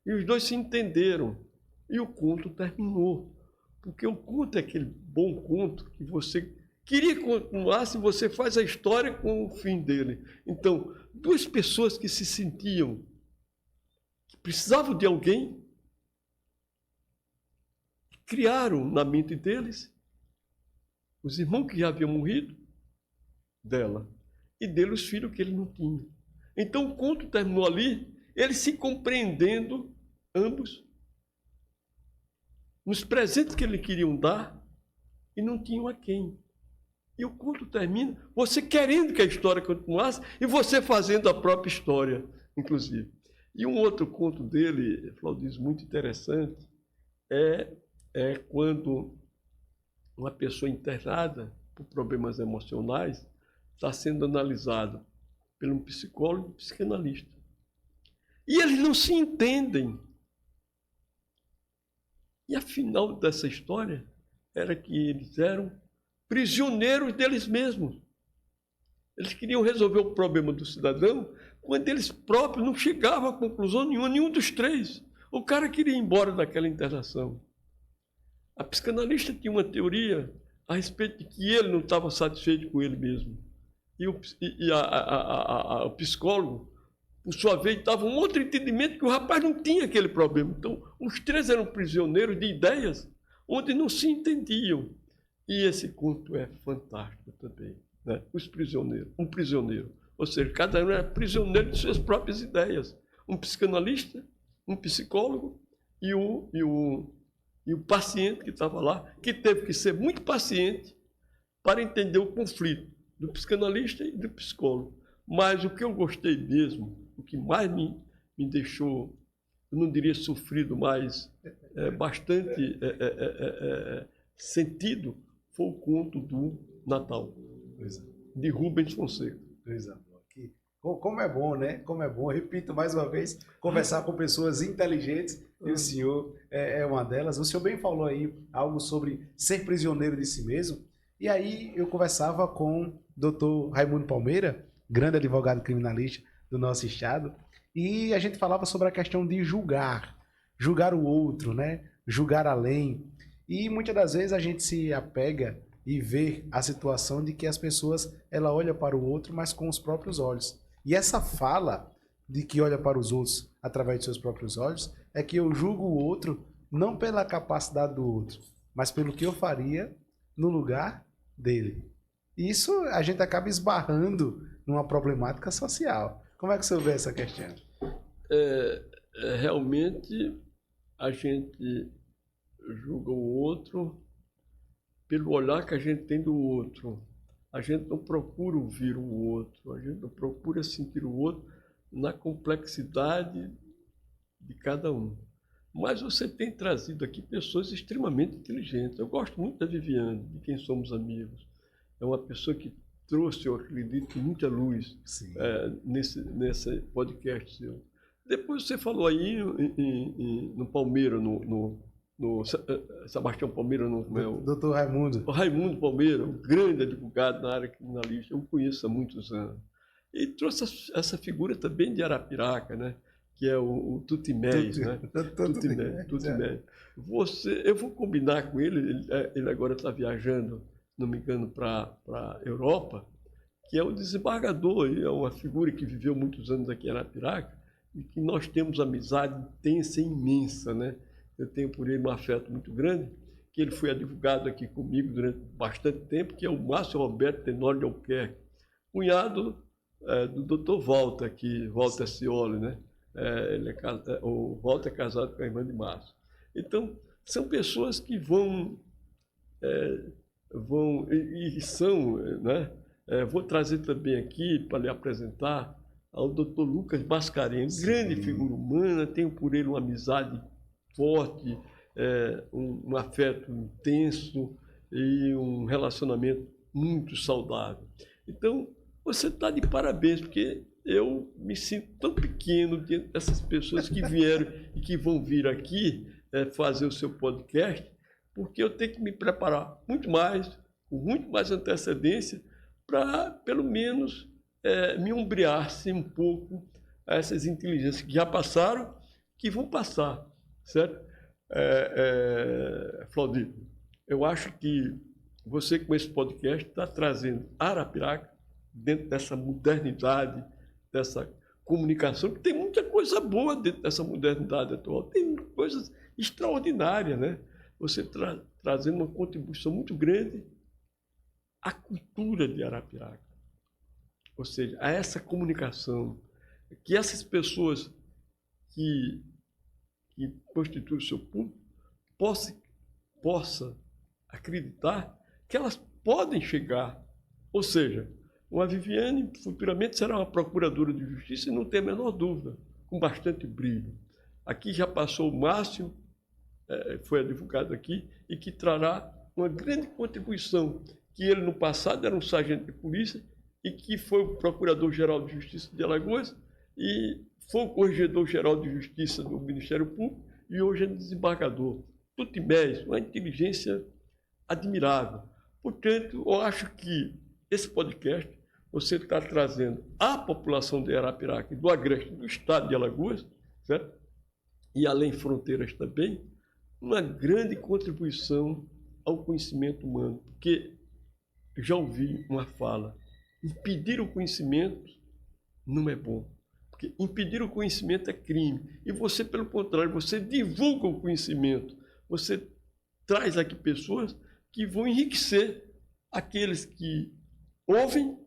E os 2 se entenderam. E o conto terminou. Porque o conto é aquele bom conto que você queria continuar se você faz a história com o fim dele. Então, 2 pessoas que se sentiam, que precisavam de alguém, criaram na mente deles os irmãos que já haviam morrido dela e dele os filhos que ele não tinha. Então o conto terminou ali, eles se compreendendo, ambos, nos presentes que eles queriam dar e não tinham a quem. E o conto termina, você querendo que a história continuasse e você fazendo a própria história, inclusive. E um outro conto dele, Flaudiz, muito interessante, é quando uma pessoa internada por problemas emocionais está sendo analisada por um psicólogo e um psicanalista. E eles não se entendem. E a final dessa história era que eles eram prisioneiros deles mesmos. Eles queriam resolver o problema do cidadão quando eles próprios não chegavam a conclusão nenhuma, nenhum dos 3. O cara queria ir embora daquela internação. A psicanalista tinha uma teoria a respeito de que ele não estava satisfeito com ele mesmo. E o psicólogo, por sua vez, estava um outro entendimento que o rapaz não tinha aquele problema. Então, os 3 eram prisioneiros de ideias onde não se entendiam. E esse conto é fantástico também, né? Os prisioneiros, um prisioneiro. Ou seja, cada um era prisioneiro de suas próprias ideias. Um psicanalista, um psicólogo e o paciente que estava lá, que teve que ser muito paciente para entender o conflito do psicanalista e do psicólogo. Mas o que eu gostei mesmo, o que mais me deixou, eu não diria sofrido, mas bastante sentido, foi o conto do Natal, de Rubens Fonseca. Como é bom, né? Como é bom, repito mais uma vez, conversar com pessoas inteligentes, e o senhor é uma delas. O senhor bem falou aí algo sobre ser prisioneiro de si mesmo, e aí eu conversava com o doutor Raimundo Palmeira, grande advogado criminalista do nosso estado, e a gente falava sobre a questão de julgar o outro, né? Julgar além. E muitas das vezes a gente se apega e vê a situação de que as pessoas, ela olha para o outro, mas com os próprios olhos. E essa fala de que olha para os outros através de seus próprios olhos, é que eu julgo o outro não pela capacidade do outro, mas pelo que eu faria no lugar dele. E isso a gente acaba esbarrando numa problemática social. Como é que você vê essa questão? Realmente, a gente julga o outro pelo olhar que a gente tem do outro. A gente não procura ouvir o outro, a gente não procura sentir o outro na complexidade de cada um. Mas você tem trazido aqui pessoas extremamente inteligentes. Eu gosto muito da Viviane, de quem somos amigos. É uma pessoa que trouxe, eu acredito, muita luz nesse podcast seu. Depois você falou aí no Palmeira, no no Sebastião Palmeira, Doutor Raimundo. O Raimundo Palmeira, um grande advogado na área criminalística, eu o conheço há muitos anos. E trouxe essa figura também de Arapiraca, né? Que é o Tutimés, né? Tutimés. Eu vou combinar com ele agora está viajando, se não me engano, para a Europa, que é o desembargador, é uma figura que viveu muitos anos aqui em Arapiraca, e que nós temos amizade intensa e imensa, né? Eu tenho por ele um afeto muito grande, que ele foi advogado aqui comigo durante bastante tempo, que é o Márcio Roberto Tenório de Albuquerque, cunhado do Dr. Walter, aqui, Walter Scioli, né? O Walter é casado com a irmã de Márcio. Então, são pessoas que vão e são, né? Vou trazer também aqui para lhe apresentar ao Dr. Lucas Mascarenhas, grande figura humana, tenho por ele uma amizade forte, um afeto intenso e um relacionamento muito saudável. Então, você está de parabéns, porque eu me sinto tão pequeno diante dessas pessoas que vieram e que vão vir aqui fazer o seu podcast, porque eu tenho que me preparar muito mais, com muito mais antecedência, para, pelo menos, me ombrear-se um pouco a essas inteligências que já passaram, que vão passar, certo? Flaudir, eu acho que você, com esse podcast, está trazendo Arapiraca dentro dessa modernidade, dessa comunicação, que tem muita coisa boa dentro dessa modernidade atual, tem coisas extraordinárias, né? Você trazendo uma contribuição muito grande à cultura de Arapiraca, ou seja, a essa comunicação, que essas pessoas que constituem o seu público possa acreditar que elas podem chegar, ou seja, uma Viviane futuramente será uma procuradora de justiça, e não tem a menor dúvida, com bastante brilho. Aqui já passou o Márcio, foi advogado aqui, e que trará uma grande contribuição, que ele no passado era um sargento de polícia, e que foi o Procurador-Geral de Justiça de Alagoas, e foi o Corregedor-Geral de Justiça do Ministério Público, e hoje é desembargador. Tutimés, uma inteligência admirável. Portanto, eu acho que esse podcast, você está trazendo à população de Arapiraca e do Agreste, do estado de Alagoas, certo? E além fronteiras também, uma grande contribuição ao conhecimento humano, porque já ouvi uma fala, impedir o conhecimento não é bom, porque impedir o conhecimento é crime, e você, pelo contrário, você divulga o conhecimento, você traz aqui pessoas que vão enriquecer aqueles que ouvem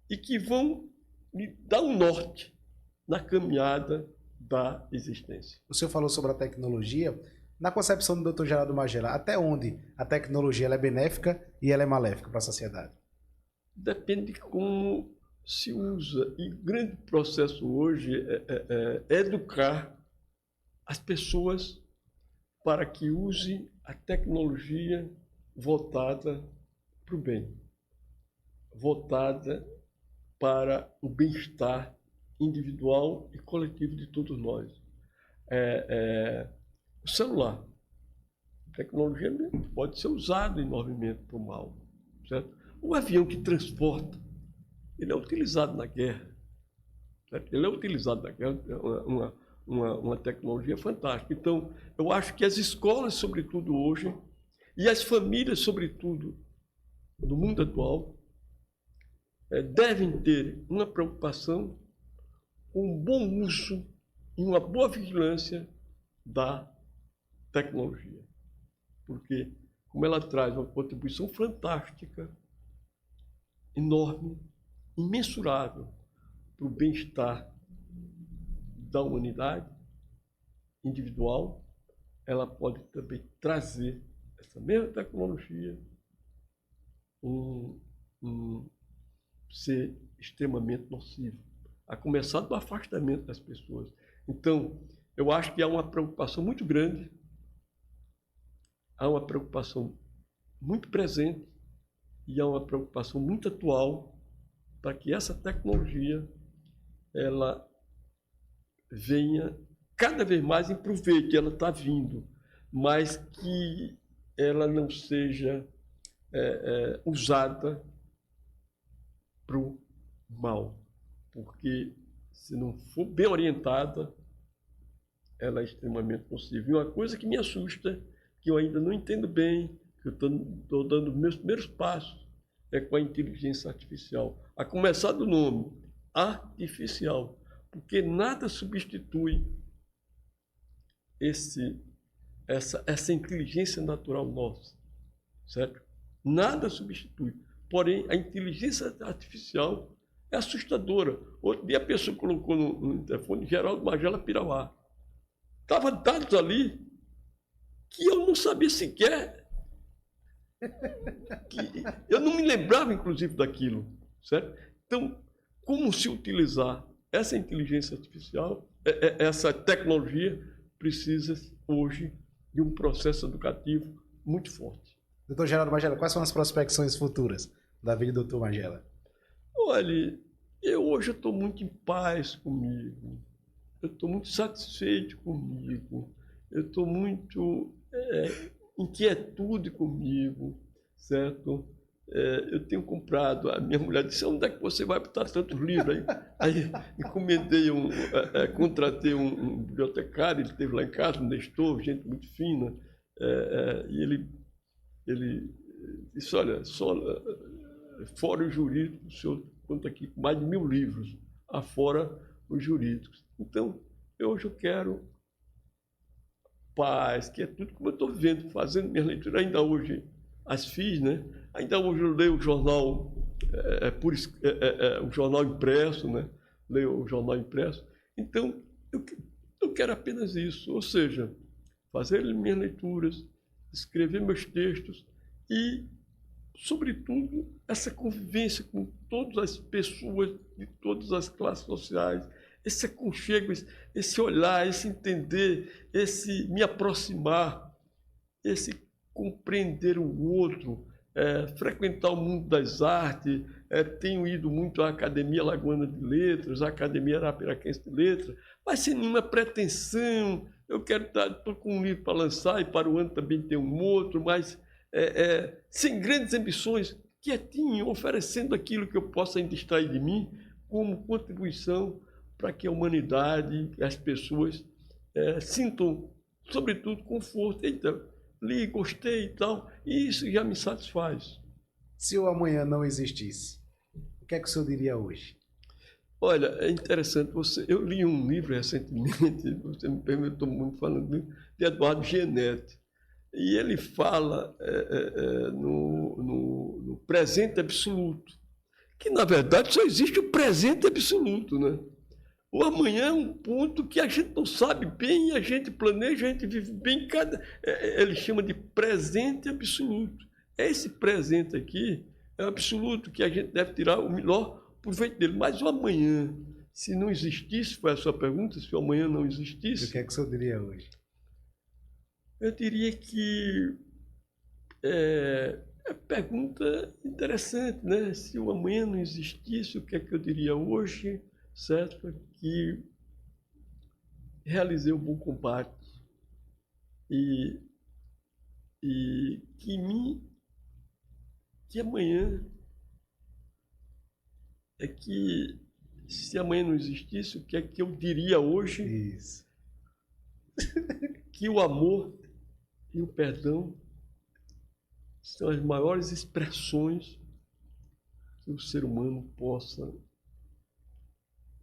e que vão lhe dar um norte na caminhada da existência. O senhor falou sobre a tecnologia. Na concepção do Dr. Geraldo Magela, até onde a tecnologia ela é benéfica e ela é maléfica para a sociedade? Depende de como se usa. E o grande processo hoje é educar as pessoas para que usem a tecnologia voltada para o bem, voltada para o bem-estar individual e coletivo de todos nós. O celular, a tecnologia pode ser usada enormemente para o mal, certo? O avião que transporta, ele é utilizado na guerra, certo? Ele é utilizado na guerra, uma tecnologia fantástica. Então, eu acho que as escolas, sobretudo hoje, e as famílias, sobretudo, do mundo atual, devem ter uma preocupação com um bom uso e uma boa vigilância da tecnologia. Porque, como ela traz uma contribuição fantástica, enorme, imensurável para o bem-estar da humanidade individual, ela pode também trazer essa mesma tecnologia ser extremamente nocivo, a começar do afastamento das pessoas. Então, eu acho que há uma preocupação muito grande, há uma preocupação muito presente e há uma preocupação muito atual para que essa tecnologia ela venha cada vez mais em proveito, ela está vindo. mas que ela não seja usada para o mal, porque se não for bem orientada, ela é extremamente nociva. E uma coisa que me assusta, que eu ainda não entendo bem, que eu estou dando meus primeiros passos, é com a inteligência artificial. A começar do nome, artificial, porque nada substitui essa inteligência natural nossa, certo? Nada substitui. Porém, a inteligência artificial é assustadora. Outro dia a pessoa colocou no telefone Geraldo Magela Pirauá. Estavam dados ali que eu não sabia sequer, que eu não me lembrava, inclusive, daquilo, certo? Então, como se utilizar essa inteligência artificial, essa tecnologia, precisa hoje de um processo educativo muito forte. Doutor Geraldo Magela, quais são as prospecções futuras da vida do doutor Magela? Olha, hoje estou muito em paz comigo, eu estou muito satisfeito comigo, eu estou muito inquietude comigo, certo? Eu tenho comprado, a minha mulher disse, onde é que você vai botar tantos livros? Aí encomendei, contratei um bibliotecário, ele esteve lá em casa, um Nestor, gente muito fina, e ele disse, olha, só fora os jurídicos, o senhor conta aqui com mais de 1000 livros, afora os jurídicos. Então, hoje eu quero paz, que é tudo como eu estou vivendo, fazendo minhas leituras, ainda hoje as fiz, né? Ainda hoje eu leio o jornal, o jornal impresso, né? Leio o jornal impresso. Então, eu quero apenas isso, ou seja, fazer minhas leituras, escrever meus textos e, sobretudo, essa convivência com todas as pessoas de todas as classes sociais, esse aconchego, esse olhar, esse entender, esse me aproximar, esse compreender o outro, frequentar o mundo das artes. Tenho ido muito à Academia Alagoana de Letras, à Academia Arapiraquense de Letras, mas sem nenhuma pretensão. Eu quero estou com um livro para lançar e para o ano também tem um outro, mas sem grandes ambições, quietinho, oferecendo aquilo que eu possa extrair de mim como contribuição para que a humanidade, as pessoas sintam, sobretudo, conforto. Então, li, gostei e tal, e isso já me satisfaz. Se o amanhã não existisse, o que é que o senhor diria hoje? Olha, é interessante, eu li um livro recentemente, você me perguntou muito, falando de Eduardo Genetti, e ele fala no presente absoluto, que na verdade só existe o presente absoluto, né? O amanhã é um ponto que a gente não sabe bem, a gente planeja, a gente vive bem, ele chama de presente absoluto. Esse presente aqui é absoluto, que a gente deve tirar o melhor proveito dele. Mas o amanhã, se não existisse, foi a sua pergunta, se o amanhã não existisse... O que é que o senhor diria hoje? Eu diria que é pergunta interessante, né? Se o amanhã não existisse, o que é que eu diria hoje? Certo? Que realizei um bom combate e que amanhã que se amanhã não existisse, o que é que eu diria hoje? Isso. Que o amor e o perdão são as maiores expressões que o ser humano possa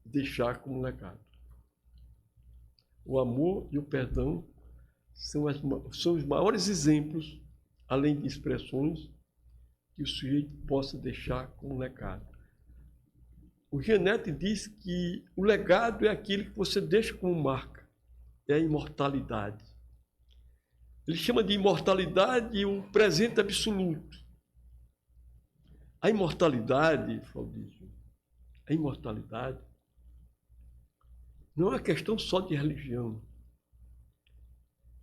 deixar como legado. O amor e o perdão são os maiores exemplos, além de expressões, que o sujeito possa deixar como legado. O Genetti diz que o legado é aquilo que você deixa como marca, é a imortalidade. Ele chama de imortalidade o presente absoluto. A imortalidade, Flaudício, a imortalidade não é uma questão só de religião.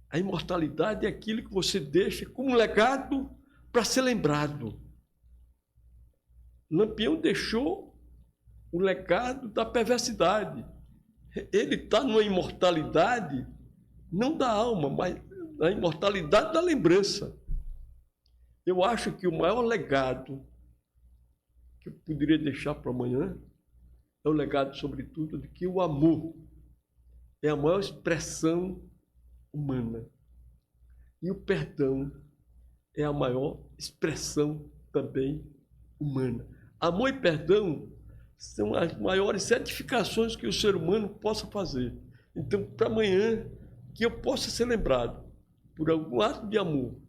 A imortalidade é aquilo que você deixa como legado para ser lembrado. Lampião deixou o legado da perversidade. Ele está numa imortalidade, não da alma, mas na imortalidade da lembrança. Eu acho que o maior legado que eu poderia deixar para amanhã é o legado, sobretudo, de que o amor é a maior expressão humana. E o perdão é a maior expressão também humana. Amor e perdão são as maiores certificações que o ser humano possa fazer. Então, para amanhã, que eu possa ser lembrado por algum ato de amor,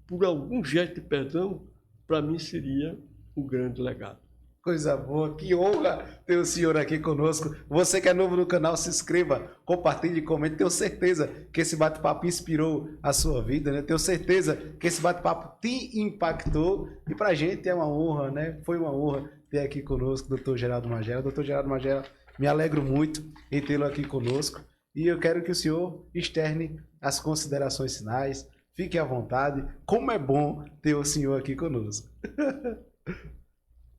por algum gesto de perdão, para mim seria um grande legado. Coisa boa, que honra ter o senhor aqui conosco. Você que é novo no canal, se inscreva, compartilhe, comente. Tenho certeza que esse bate-papo inspirou a sua vida, né? Tenho certeza que esse bate-papo te impactou. E pra gente é uma honra, né? Foi uma honra ter aqui conosco o Dr. Geraldo Magela. Dr. Geraldo Magela, me alegro muito em tê-lo aqui conosco. E eu quero que o senhor externe as considerações finais. Fique à vontade. Como é bom ter o senhor aqui conosco.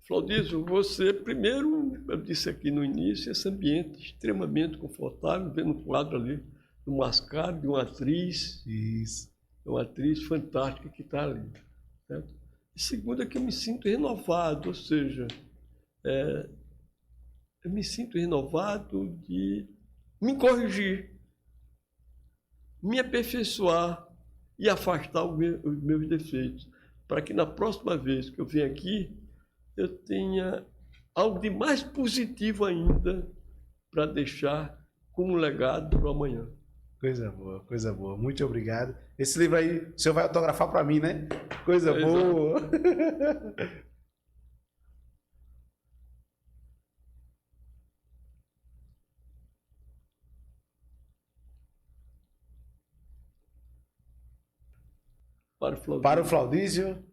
Claudísio, você, primeiro, eu disse aqui no início, esse ambiente extremamente confortável, vendo um quadro ali do Mascaro, de uma atriz. Isso. Uma atriz fantástica que está ali. Certo? E segundo é que eu me sinto renovado, ou seja, eu me sinto renovado de me corrigir, me aperfeiçoar e afastar os meus defeitos, para que na próxima vez que eu venha aqui, eu tenha algo de mais positivo ainda para deixar como legado para o amanhã. Coisa boa, coisa boa. Muito obrigado. Esse livro aí, o senhor vai autografar para mim, né? Coisa boa. Para o Flaudísio,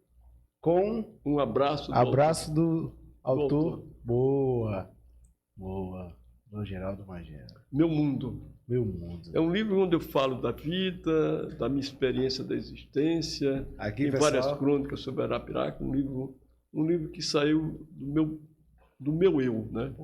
com um abraço do autor. Boa, boa. Do Geraldo Magela. Meu Mundo. Meu Mundo. É um livro onde eu falo da vida, da minha experiência da existência, aqui, tem várias crônicas sobre Arapiraca, um livro que saiu do meu eu, né?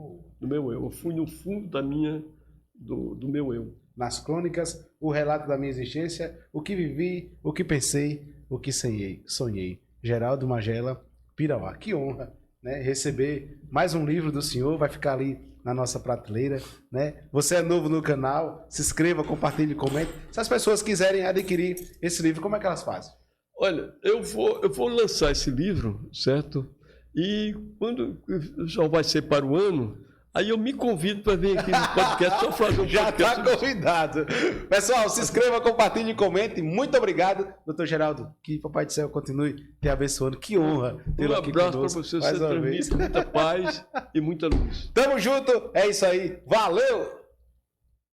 Do meu eu. Eu fui no fundo do meu eu. Nas crônicas, o relato da minha existência, o que vivi, o que pensei, o que sonhei. Geraldo Magela, Pirauá. Que honra, né? Receber mais um livro do senhor, vai ficar ali na nossa prateleira, né? Você é novo no canal, se inscreva, compartilhe, comente. Se as pessoas quiserem adquirir esse livro, como é que elas fazem? Olha, eu vou lançar esse livro, certo? E quando já vai ser para o ano, aí eu me convido para vir aqui no podcast só fazer um já podcast. Já está convidado. Pessoal, se inscreva, compartilhe, comente. Muito obrigado, doutor Geraldo. Que Papai do Céu continue te abençoando. Que honra tê-lo aqui conosco. Um abraço para você, você transmite muita paz e muita luz. Tamo junto, é isso aí. Valeu!